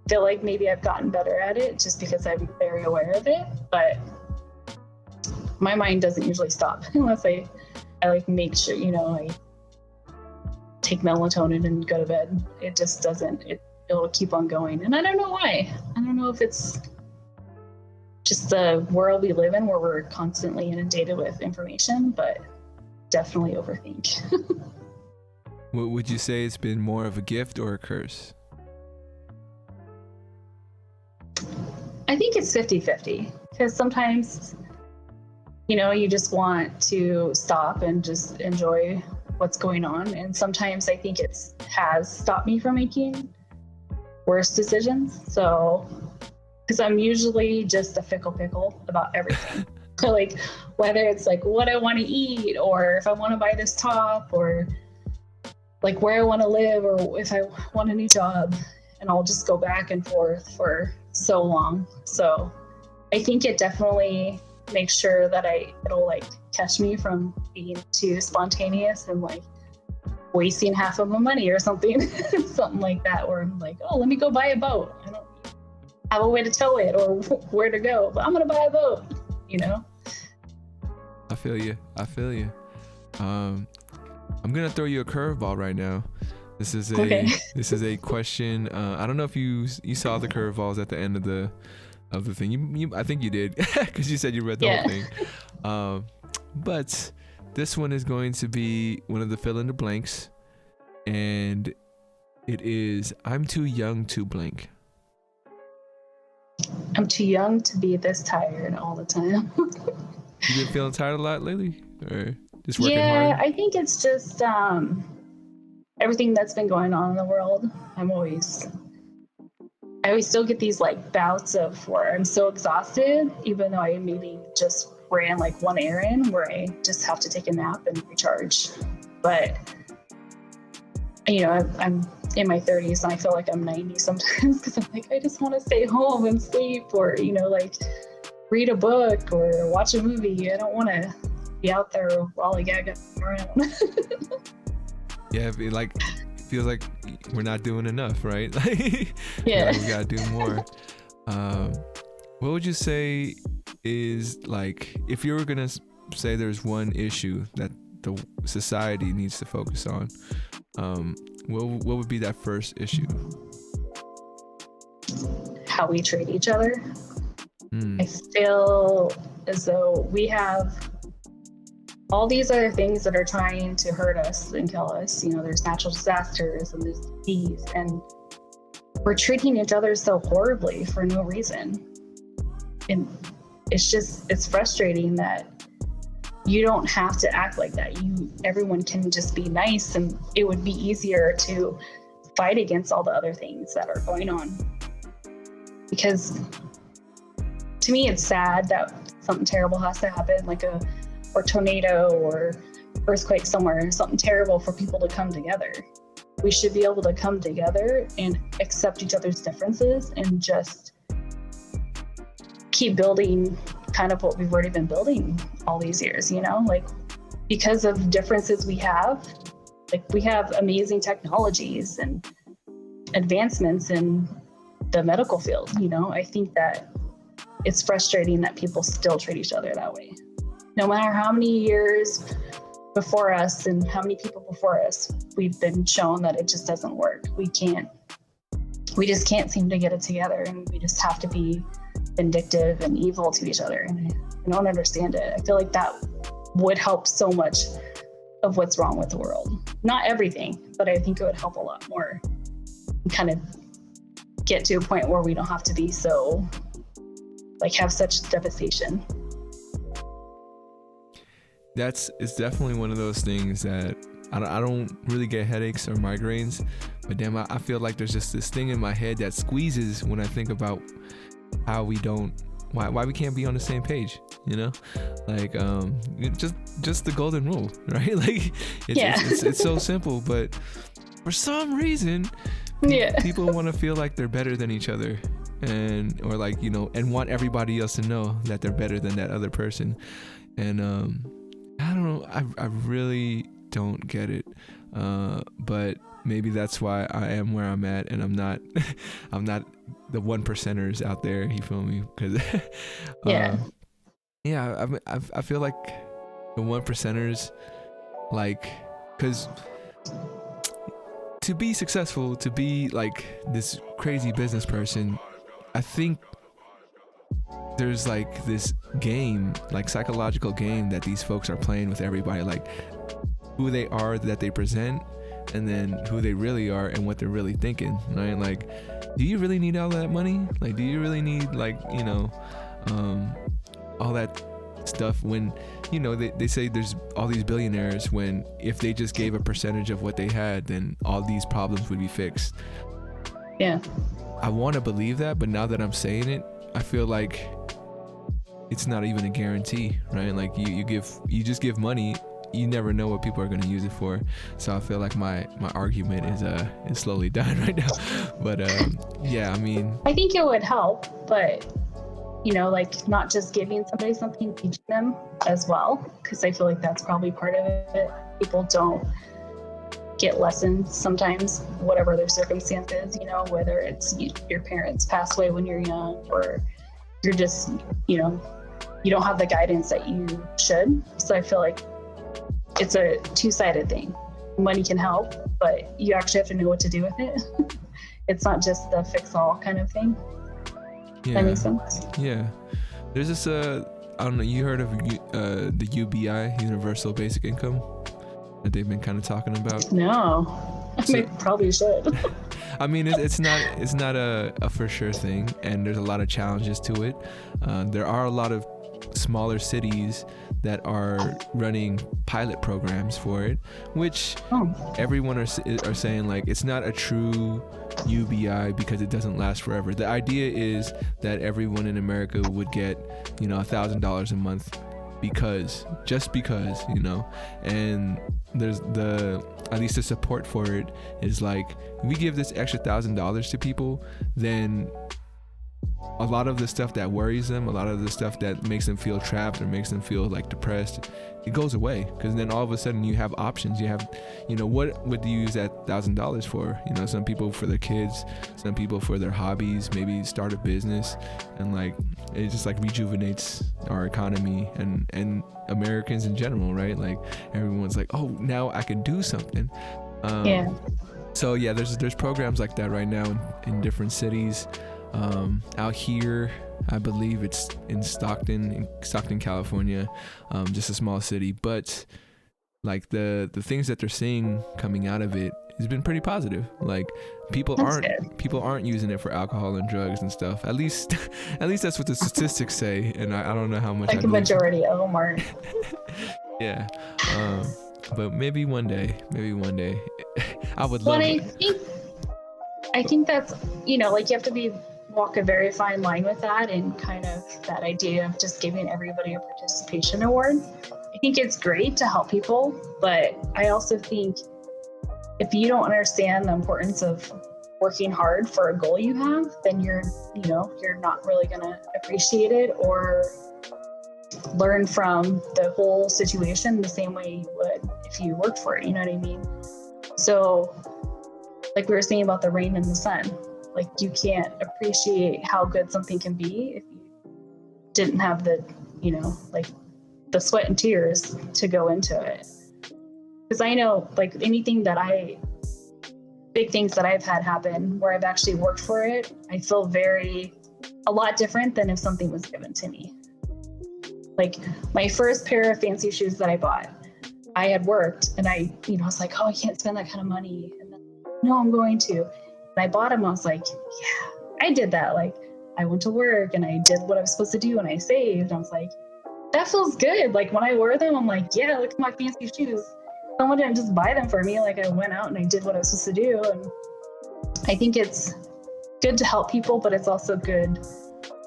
feel like maybe I've gotten better at it just because I'm very aware of it, but my mind doesn't usually stop unless I like make sure, I take melatonin and go to bed. It just doesn't, it'll keep on going. And I don't know why. I don't know if it's just the world we live in where we're constantly inundated with information, but definitely overthink. Would you say it's been more of a gift or a curse? I think it's 50-50 because sometimes, you just want to stop and just enjoy what's going on. And sometimes I think it has stopped me from making worse decisions. So, because I'm usually just a fickle pickle about everything. So like whether it's like what I want to eat or if I want to buy this top or like where I want to live or if I want a new job, and I'll just go back and forth for so long. So I think it definitely makes sure that it'll like catch me from being too spontaneous and like wasting half of my money or something, something like that, where I'm like, oh, let me go buy a boat. I don't have a way to tow it or where to go, but I'm gonna buy a boat, I feel you. I'm gonna throw you a curveball right now. This is a question. I don't know if you saw the curveballs at the end of the thing. I think you did because you said you read the whole thing. But this one is going to be one of the fill in the blanks, and it is I'm too young to blank. I'm too young to be this tired all the time. You been feeling tired a lot lately, or just working hard? Yeah, I think it's just everything that's been going on in the world. I always still get these like bouts of where I'm so exhausted, even though I maybe just ran like one errand where I just have to take a nap and recharge. But I'm in my 30s and I feel like I'm 90 sometimes because I'm like, I just want to stay home and sleep or, like read a book or watch a movie. I don't want to be out there lollygagging around. Yeah, it feels like we're not doing enough, right? Yeah. We gotta do more. What would you say is like, if you were gonna say there's one issue that the society needs to focus on, what would be that first issue? How we treat each other. I feel as though we have all these other things that are trying to hurt us and kill us. There's natural disasters and there's disease, and we're treating each other so horribly for no reason. And it's frustrating that you don't have to act like that. Everyone can just be nice, and it would be easier to fight against all the other things that are going on. Because to me, it's sad that something terrible has to happen, like a tornado or earthquake somewhere, something terrible for people to come together. We should be able to come together and accept each other's differences and just keep building kind of what we've already been building all these years, like because of differences we have amazing technologies and advancements in the medical field. I think that it's frustrating that people still treat each other that way. No matter how many years before us and how many people before us, we've been shown that it just doesn't work. We just can't seem to get it together, and we just have to be vindictive and evil to each other. And I don't understand it. I feel like that would help so much of what's wrong with the world. Not everything, but I think it would help a lot more and kind of get to a point where we don't have to be so, have such devastation. It's definitely one of those things that I don't really get headaches or migraines, but damn, I feel like there's just this thing in my head that squeezes when I think about how why we can't be on the same page, just the golden rule, right? It's so simple, but for some reason, people want to feel like they're better than each other, and want everybody else to know that they're better than that other person. And I don't know, I really don't get it. But maybe that's why I am where I'm at, and I'm not the 1%ers out there. You feel me? Because I feel like the 1%ers, like, because to be successful, to be like this crazy business person, I think there's like this game, like psychological game that these folks are playing with everybody, like who they are that they present, and then who they really are and what they're really thinking, right? Like, do you really need all that money? Like, do you really need, like, you know, all that stuff when, you know, they say there's all these billionaires, when if they just gave a percentage of what they had, then all these problems would be fixed. Yeah. I want to believe that, but now that I'm saying it, I feel like it's not even a guarantee, right? Like you just give money, you never know what people are going to use it for. So I feel like my argument is slowly dying right now. But yeah, I mean, I think it would help, but you know, like not just giving somebody something, teaching them as well, because I feel like that's probably part of it. People don't get lessons sometimes, whatever their circumstances, you know, whether it's your parents pass away when you're young, or you're just, you know, you don't have the guidance that you should. So I feel like it's a two-sided thing. Money can help, but you actually have to know what to do with it. It's not just the fix-all kind of thing. Yeah. That makes sense. Yeah. There's this, I don't know, you heard of the UBI, Universal Basic Income, that they've been kind of talking about? No. I mean, probably should. I mean, it's not a for sure thing, and there's a lot of challenges to it. There are a lot of smaller cities that are running pilot programs for it, which everyone are saying, like, it's not a true UBI because it doesn't last forever. The idea is that everyone in America would get, you know, $1,000 a month just because, you know, and there's at least the support for it is like, we give this extra $1,000 to people, then a lot of the stuff that worries them, a lot of the stuff that makes them feel trapped or makes them feel like depressed, it goes away, because then all of a sudden you have options. You have, you know, what would you use that $1,000 for? You know, some people for their kids, some people for their hobbies, maybe start a business, and like it just like rejuvenates our economy and Americans in general, right? Like everyone's like, oh, now I can do something. Yeah. So yeah, there's programs like that right now in different cities. Out here, I believe it's in Stockton, California, just a small city, but like the things that they're seeing coming out of it has been pretty positive. Like people aren't using it for alcohol and drugs and stuff. At least that's what the statistics say, and I don't know how much. Like a majority of them aren't. Yeah, but maybe one day, I would love it. I think that's, you know, like you have to walk a very fine line with that, and kind of that idea of just giving everybody a participation award. I think it's great to help people, but I also think if you don't understand the importance of working hard for a goal you have, then you're not really going to appreciate it or learn from the whole situation the same way you would if you worked for it. You know what I mean? So like we were saying about the rain and the sun, like you can't appreciate how good something can be if you didn't have the, you know, like the sweat and tears to go into it. Because I know, like big things that I've had happen where I've actually worked for it, I feel a lot different than if something was given to me. Like my first pair of fancy shoes that I bought, I had worked, and I was like, oh, I can't spend that kind of money. And then, no, I'm going to. And I bought them. I was like, yeah, I did that. Like I went to work and I did what I was supposed to do, and I saved. I was like, that feels good. Like when I wear them, I'm like, yeah, look at my fancy shoes. Someone didn't just buy them for me. Like I went out and I did what I was supposed to do. And I think it's good to help people, but it's also good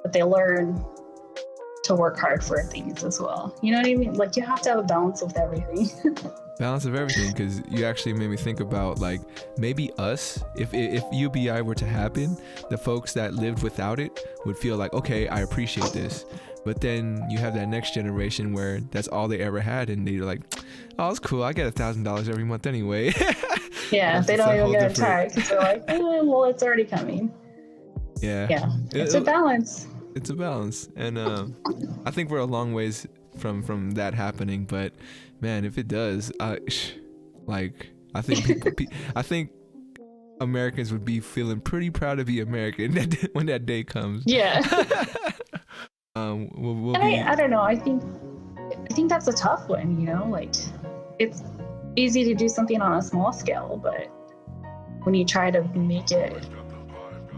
that they learn to work hard for things as well. You know what I mean? Like you have to have a balance with everything. Balance of everything, because you actually made me think about, like, maybe us, if UBI were to happen, the folks that lived without it would feel like, okay, I appreciate this. But then you have that next generation where that's all they ever had, and they're like, oh, it's cool, I get $1,000 every month anyway. Yeah, they don't even get a tag because they're like, well, it's already coming. Yeah, it's a balance. It's a balance, and I think we're a long ways from that happening. But man, if it does, I think I think Americans would be feeling pretty proud to be American when that day comes. Yeah. We'll I don't know. I think that's a tough one. Like it's easy to do something on a small scale, but when you try to make it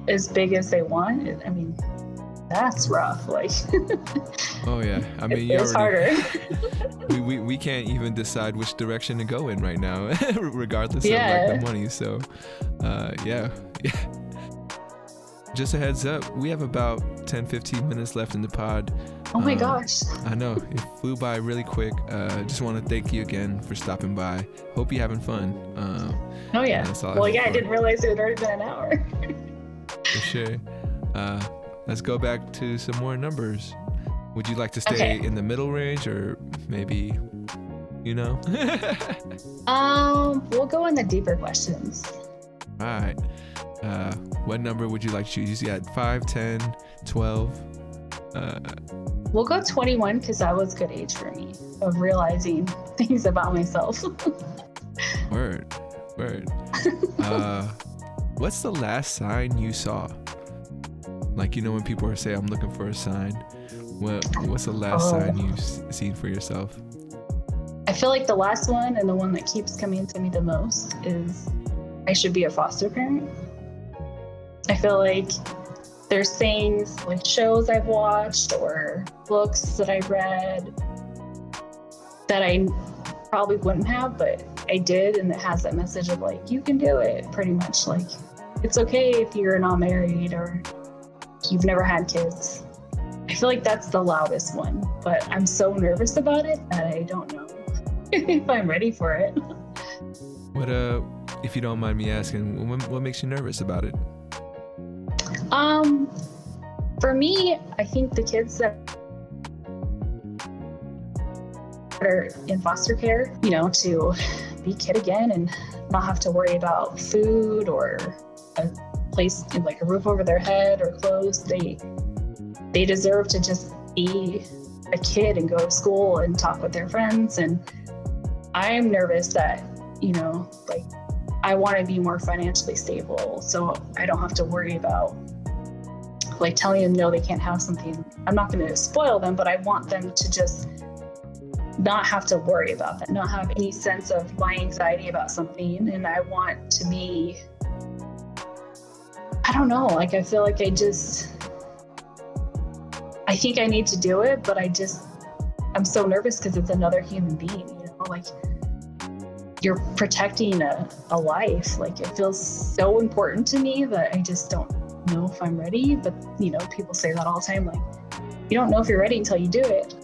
as big as they want, that's rough. Like, oh yeah, it's harder. we can't even decide which direction to go in right now, regardless of like the money. So, yeah. Just a heads up, we have about 10-15 minutes left in the pod. Oh my gosh. I know, it flew by really quick. Just want to thank you again for stopping by. Hope you're having fun. Oh yeah. I didn't realize it had already been an hour. For sure. Let's go back to some more numbers. Would you like to stay in the middle range, or maybe, We'll go in the deeper questions. All right. What number would you like to choose? You got 5, 10, 12. We'll go 21 because that was a good age for me of realizing things about myself. Word. What's the last sign you saw? Like, when people say, I'm looking for a sign. What's the last sign you've seen for yourself? I feel like the last one, and the one that keeps coming to me the most, is I should be a foster parent. I feel like there's things like shows I've watched or books that I've read that I probably wouldn't have, but I did, and it has that message of like, you can do it, pretty much. Like, it's okay if you're not married or you've never had kids. I feel like that's the loudest one, but I'm so nervous about it that I don't know if I'm ready for it. What, if you don't mind me asking, what makes you nervous about it? For me, I think the kids that are in foster care, to be a kid again and not have to worry about food or a place, like a roof over their head or clothes. They deserve to just be a kid and go to school and talk with their friends. And I'm nervous that, like, I want to be more financially stable so I don't have to worry about like telling them no, they can't have something. I'm not going to spoil them, but I want them to just not have to worry about that, not have any sense of my anxiety about something. And I want to be, I don't know, like I feel like I think I need to do it, but I'm so nervous because it's another human being, like you're protecting a life. Like it feels so important to me that I just don't know if I'm ready. But people say that all the time, like you don't know if you're ready until you do it.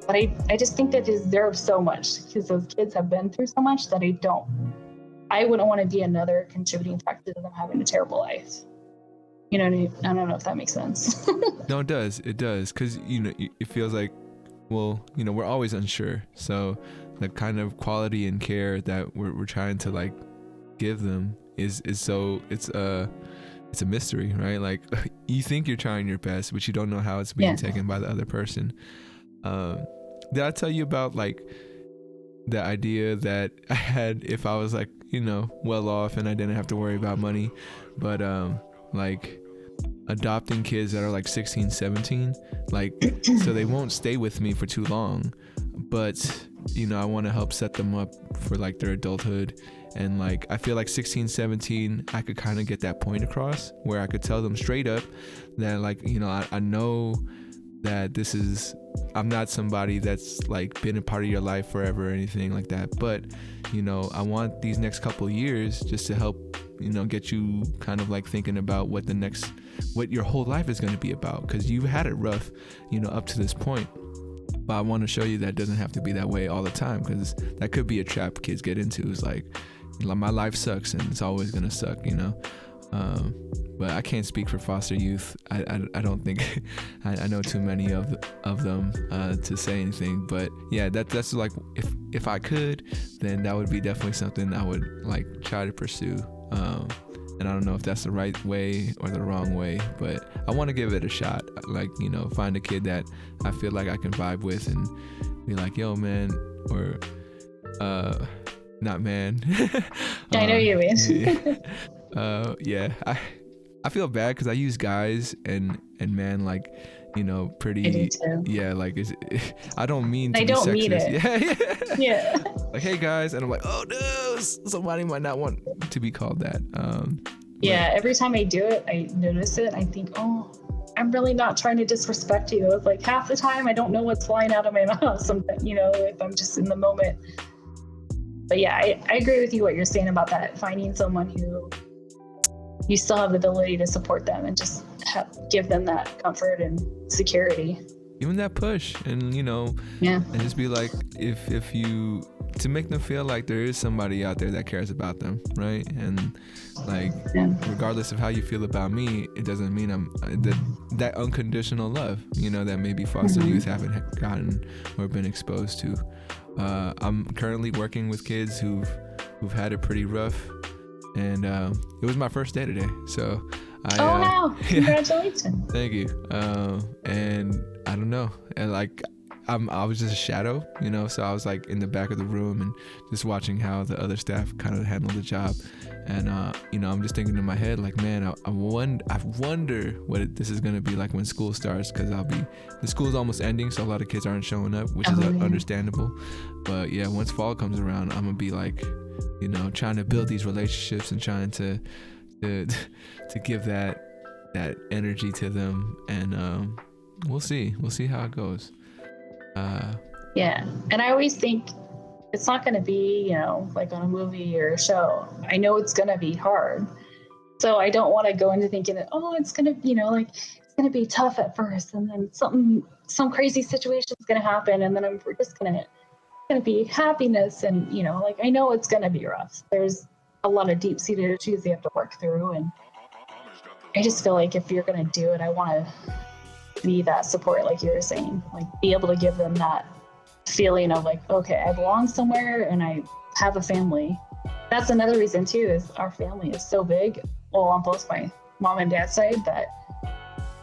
But I just think that they deserve so much because those kids have been through so much that I wouldn't want to be another contributing factor to them having a terrible life. I don't know if that makes sense. No, it does. Because, it feels like, well, we're always unsure. So the kind of quality and care that we're trying to like give them is so it's a mystery, right? Like you think you're trying your best, but you don't know how it's being taken by the other person. Did I tell you about like the idea that I had if I was like, well off and I didn't have to worry about money, but like adopting kids that are like 16, 17, like so they won't stay with me for too long, but I want to help set them up for like their adulthood. And like I feel like 16, 17 I could kind of get that point across where I could tell them straight up that like I know that I'm not somebody that's like been a part of your life forever or anything like that, but I want these next couple of years just to help get you kind of like thinking about what your whole life is going to be about, because you've had it rough up to this point. But I want to show you that it doesn't have to be that way all the time, because that could be a trap kids get into. Is like, my life sucks and it's always gonna suck, But I can't speak for foster youth. I don't think I know too many of them to say anything. But yeah, that's like if I could, then that would be definitely something I would like try to pursue. And I don't know if that's the right way or the wrong way, but I want to give it a shot. Like, you know, find a kid that I feel like I can vibe with and be like, yo, man, or not man. I know you mean. Yeah. I feel bad because I use guys and man, like, you know, pretty. I do too. Yeah, like I don't mean to I be don't sexist. mean it. Yeah. Yeah. Like, hey guys, and I'm like, oh no, somebody might not want to be called that. Yeah. Every time I do it, I notice it. I think, oh, I'm really not trying to disrespect you. It's like half the time I don't know what's flying out of my mouth. Sometimes, you know, if I'm just in the moment. But yeah, I agree with you what you're saying about that. Finding someone who you still have the ability to support them and just give them that comfort and security. Even that push, and you know, and just be like, if you, to make them feel like there is somebody out there that cares about them, right? And like, regardless of how you feel about me, it doesn't mean I'm that unconditional love, you know, that maybe foster youth haven't gotten or been exposed to. I'm currently working with kids who've had it pretty rough, and it was my first day today, so wow, congratulations. Thank you. And I don't know, and like I was just a shadow, you know, so I was like in the back of the room and just watching how the other staff kind of handled the job. And you know, I'm just thinking in my head like, man, I wonder what this is going to be like when school starts, because the school's almost ending, so a lot of kids aren't showing up, which is understandable. But yeah, once fall comes around, I'm gonna be like, you know, trying to build these relationships and trying to give that energy to them, and we'll see how it goes. Yeah, and I always think it's not going to be, you know, like on a movie or a show. I know it's going to be hard, so I don't want to go into thinking that, oh, it's going to, you know, like it's going to be tough at first, and then some crazy situation is going to happen, and then we're just going to be happiness, and you know, like I know it's going to be rough. There's a lot of deep-seated issues you have to work through, and I just feel like if you're going to do it, I want to be that support, like you were saying, like be able to give them that feeling of like, okay, I belong somewhere and I have a family. That's another reason too, is our family is so big, well, on both my mom and dad's side, that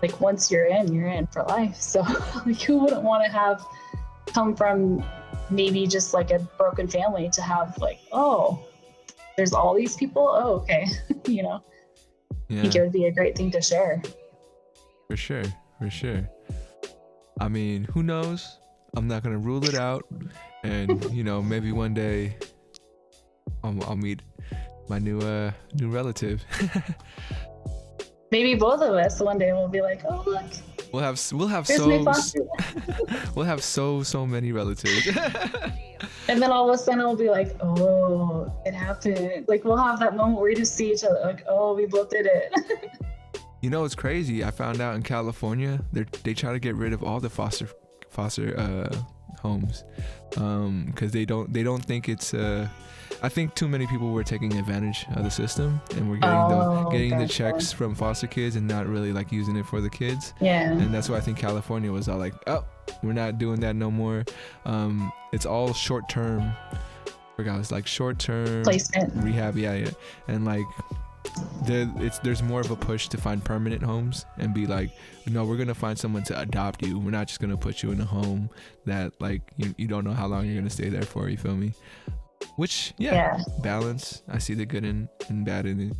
like once you're in for life. So like who wouldn't want to come from maybe just like a broken family to have like, oh, there's all these people, oh, okay. You know, I think it would be a great thing to share. For sure. I mean, who knows? I'm not gonna rule it out, and you know, maybe one day I'll meet my new relative. Maybe both of us one day will be like, oh look, we'll have so many relatives. And then all of a sudden it'll be like, oh, it happened. Like we'll have that moment where we just see each other like, oh, we both did it. You know, it's crazy. I found out in California, they try to get rid of all the foster homes, because they don't think it's. I think too many people were taking advantage of the system, and we're getting the checks from foster kids and not really like using it for the kids. Yeah. And that's why I think California was all like, oh, we're not doing that no more. It's all short term. It's like short term placement rehab. Yeah. And like. There's more of a push to find permanent homes and be like, no, we're gonna find someone to adopt you. We're not just gonna put you in a home that like you don't know how long you're gonna stay there for. You feel me? Which balance. I see the good and bad in it.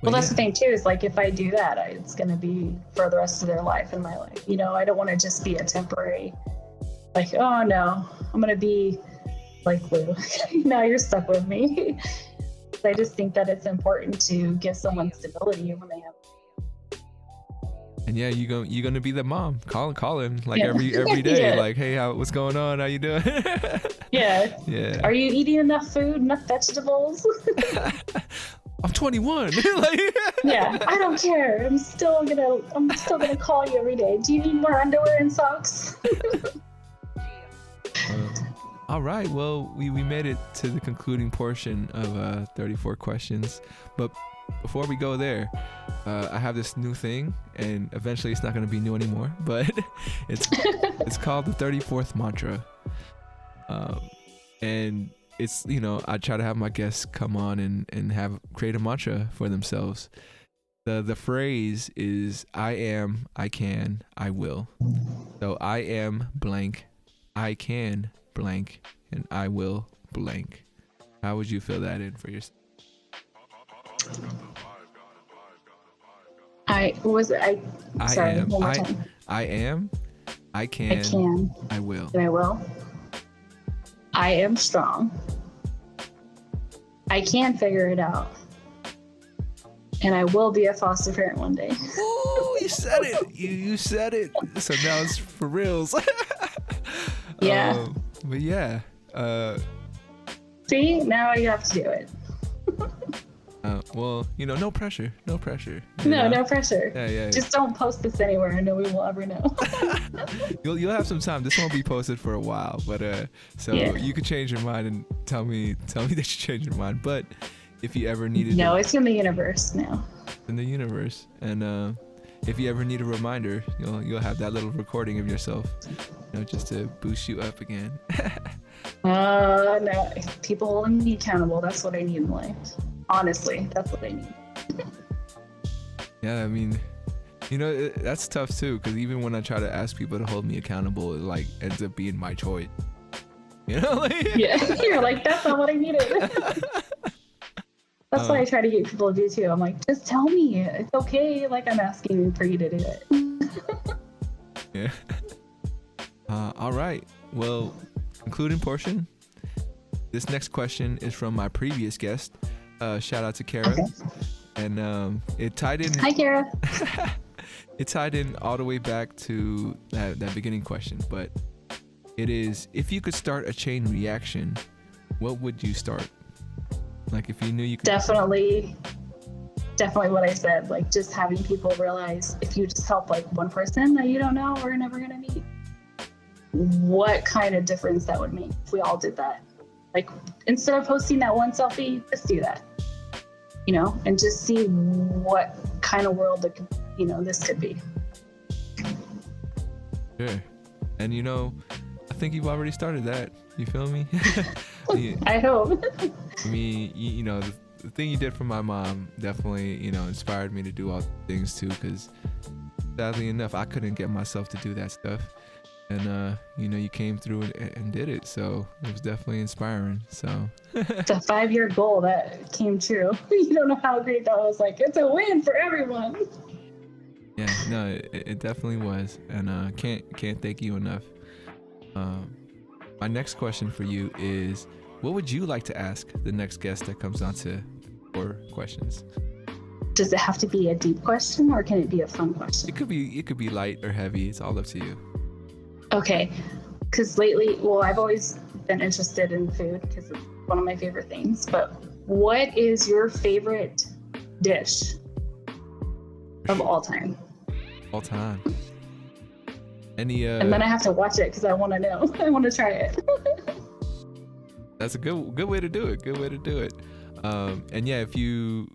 Well, that's the thing too, is like if I do that, it's gonna be for the rest of their life in my life. You know, I don't want to just be a temporary. Like, oh no, I'm gonna be like Lou. Now you're stuck with me. I just think that it's important to give someone stability when they have. And yeah, you're gonna be the mom calling like every day, like, hey, what's going on? How you doing? Yeah. Are you eating enough food, enough vegetables? I'm 21. Yeah, I don't care. I'm still gonna call you every day. Do you need more underwear and socks? All right, well, we made it to the concluding portion of 34 questions. But before we go there, I have this new thing, and eventually it's not going to be new anymore, but it's called the 34th mantra. And it's, I try to have my guests come on and create a mantra for themselves. The phrase is I am, I can, I will. So I am blank, I can blank, and I will blank. How would you fill that in for yourself? Sorry, one more time. I am, I can, I will. And I will. I am strong. I can figure it out. And I will be a foster parent one day. Ooh, you said it. You said it. So now it's for reals. Yeah. But yeah. See, now I have to do it. Well, no pressure. No pressure. No pressure. Yeah. Just don't post this anywhere, and no one will ever know. You'll have some time. This won't be posted for a while, but you could change your mind and tell me that you changed your mind. But if you ever needed it's in the universe now. In the universe, and if you ever need a reminder, you'll have that little recording of yourself, just to boost you up again. No, people holding me accountable. That's what I need in life. Honestly, that's what I need. Yeah, I mean, that's tough too, because even when I try to ask people to hold me accountable, it like ends up being my choice. Yeah, you're like, that's not what I needed. That's what I try to get people to do too. I'm like, just tell me, it's okay. Like, I'm asking for you to do it. Yeah. All right. Well, concluding portion. This next question is from my previous guest. Shout out to Kara. Okay. And it tied in. Hi, Kara. It tied in all the way back to that beginning question, but it is, if you could start a chain reaction, what would you start? Like, if you knew you could. Definitely what I said. Like, just having people realize, if you just help like one person that you don't know or are never gonna meet, what kind of difference that would make if we all did that. Like, instead of posting that one selfie, just do that, and just see what kind of world that could, this could be. Sure. And I think you've already started that. You feel me? I hope. I mean, the thing you did for my mom definitely, inspired me to do all things too, because sadly enough, I couldn't get myself to do that stuff. And, you came through and did it. So it was definitely inspiring. So it's a 5-year goal that came true. You don't know how great that was. Like, it's a win for everyone. Yeah, no, it definitely was. And can't thank you enough. My next question for you is, what would you like to ask the next guest that comes on to 4 questions? Does it have to be a deep question, or can it be a fun question? It could be light or heavy. It's all up to you. Okay, because lately, I've always been interested in food because it's one of my favorite things. But what is your favorite dish of all time? All time. And then I have to watch it because I want to know. I want to try it. That's a good way to do it. Good way to do it. And yeah, if you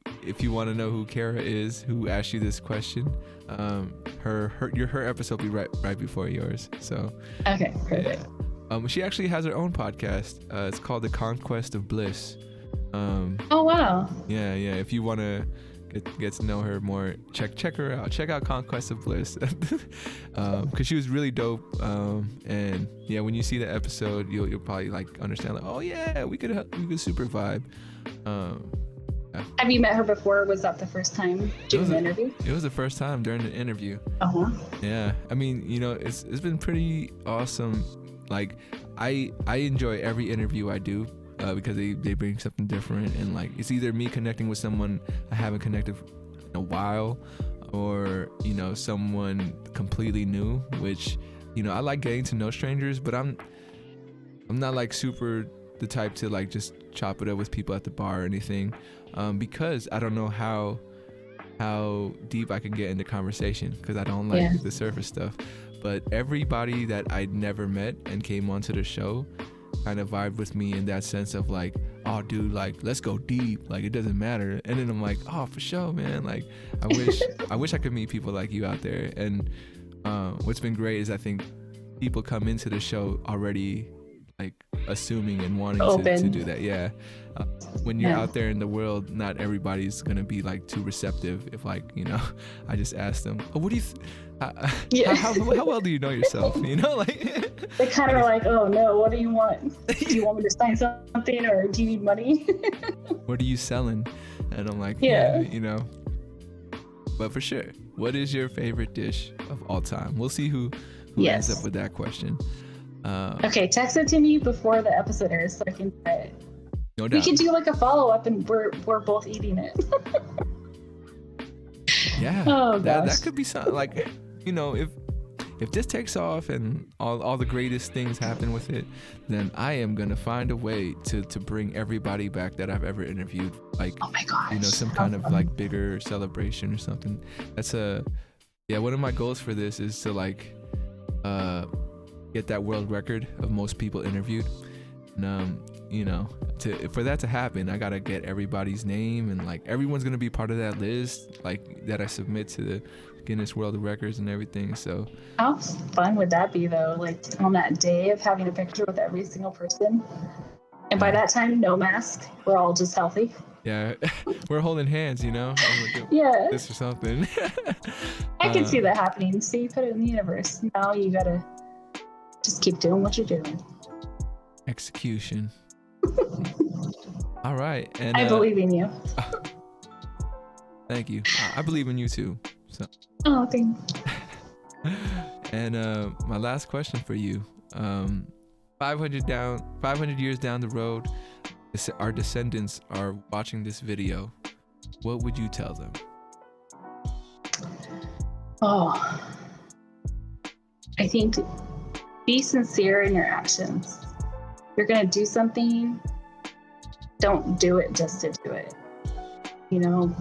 want to know who Kara is, who asked you this question, her episode will be right before yours. So okay, perfect. Yeah. She actually has her own podcast. It's called The Conquest of Bliss. Oh wow. Yeah. If you want to get to know her more, check her out. Check out Conquest of Bliss, because she was really dope. And yeah, when you see the episode, you'll probably like understand, like, oh yeah, we could super vibe. Have you met her before? Was that the first time doing the interview? It was the first time during the interview. Uh-huh. Yeah, I mean, it's been pretty awesome. Like, I enjoy every interview I do. Because they bring something different, and like, it's either me connecting with someone I haven't connected in a while, or someone completely new, which I like getting to know strangers, but I'm not like super the type to like just chop it up with people at the bar or anything, because I don't know how deep I can get into conversation, because I don't like the surface stuff. But everybody that I'd never met and came onto the show, kind of vibed with me in that sense of like, oh dude, like let's go deep, like it doesn't matter. And then I'm like, oh for sure, man, like I wish I could meet people like you out there. And what's been great is I think people come into the show already like assuming and wanting to do that. Yeah. When you're out there in the world, not everybody's gonna be like too receptive. If like, you know, I just ask them, oh, what do you how well do you know yourself, you know, like they kind of are like, oh no, what do you want? Do you want me to sign something, or do you need money? What are you selling? And I'm like, yeah, you know. But for sure, what is your favorite dish of all time? We'll see who ends up with that question. Okay, text it to me before the episode airs so I can try it. No doubt. We can do like a follow-up and we're both eating it. Yeah. Oh, gosh. That could be something like, you know, if this takes off and all the greatest things happen with it, then I am gonna find a way to bring everybody back that I've ever interviewed. Like, oh my gosh, you know, some kind of like bigger celebration or something. That's one of my goals for this is to like get that world record of most people interviewed. And you know, for that to happen, I gotta get everybody's name, and like everyone's gonna be part of that list, like that I submit to the Guinness World Records and everything. So how fun would that be though, like on that day of having a picture with every single person, and by that time no mask, we're all just healthy. Yeah. We're holding hands, you know. Yeah, this or something. I can see that happening. So you put it in the universe. Now you gotta just keep doing what you're doing. Execution. All right, and I believe in you. Thank you. I believe in you too. So. Oh, thank you. And my last question for you: 500 years down the road, our descendants are watching this video. What would you tell them? Oh, I think be sincere in your actions. If you're gonna do something, don't do it just to do it. You know,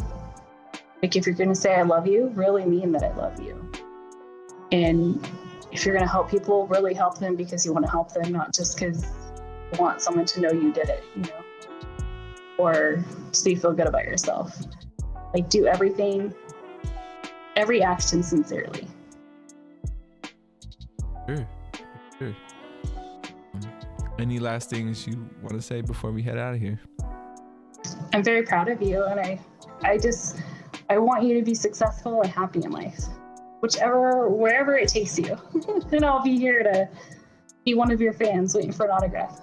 like if you're gonna say I love you, really mean that I love you. And if you're gonna help people, really help them because you want to help them, not just because you want someone to know you did it, you know, or so you feel good about yourself. Like do everything, every action sincerely. Sure. Any last things you want to say before we head out of here? I'm very proud of you, and I want you to be successful and happy in life, wherever it takes you. And I'll be here to be one of your fans waiting for an autograph.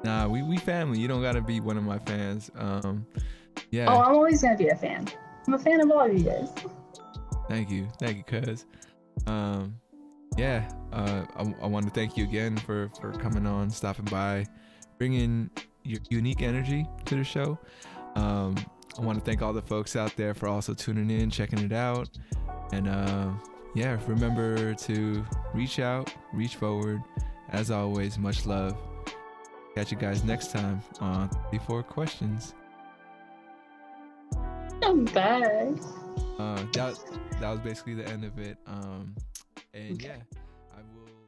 Nah, we family. You don't gotta be one of my fans. Yeah. Oh, I'm always gonna be a fan. I'm a fan of all of you guys. Thank you, cuz. I want to thank you again for coming on, stopping by, bringing your unique energy to the show. I want to thank all the folks out there for also tuning in, checking it out. And remember to reach out, reach forward. As always, much love. Catch you guys next time on 34 Questions. Bye. That was basically the end of it. I will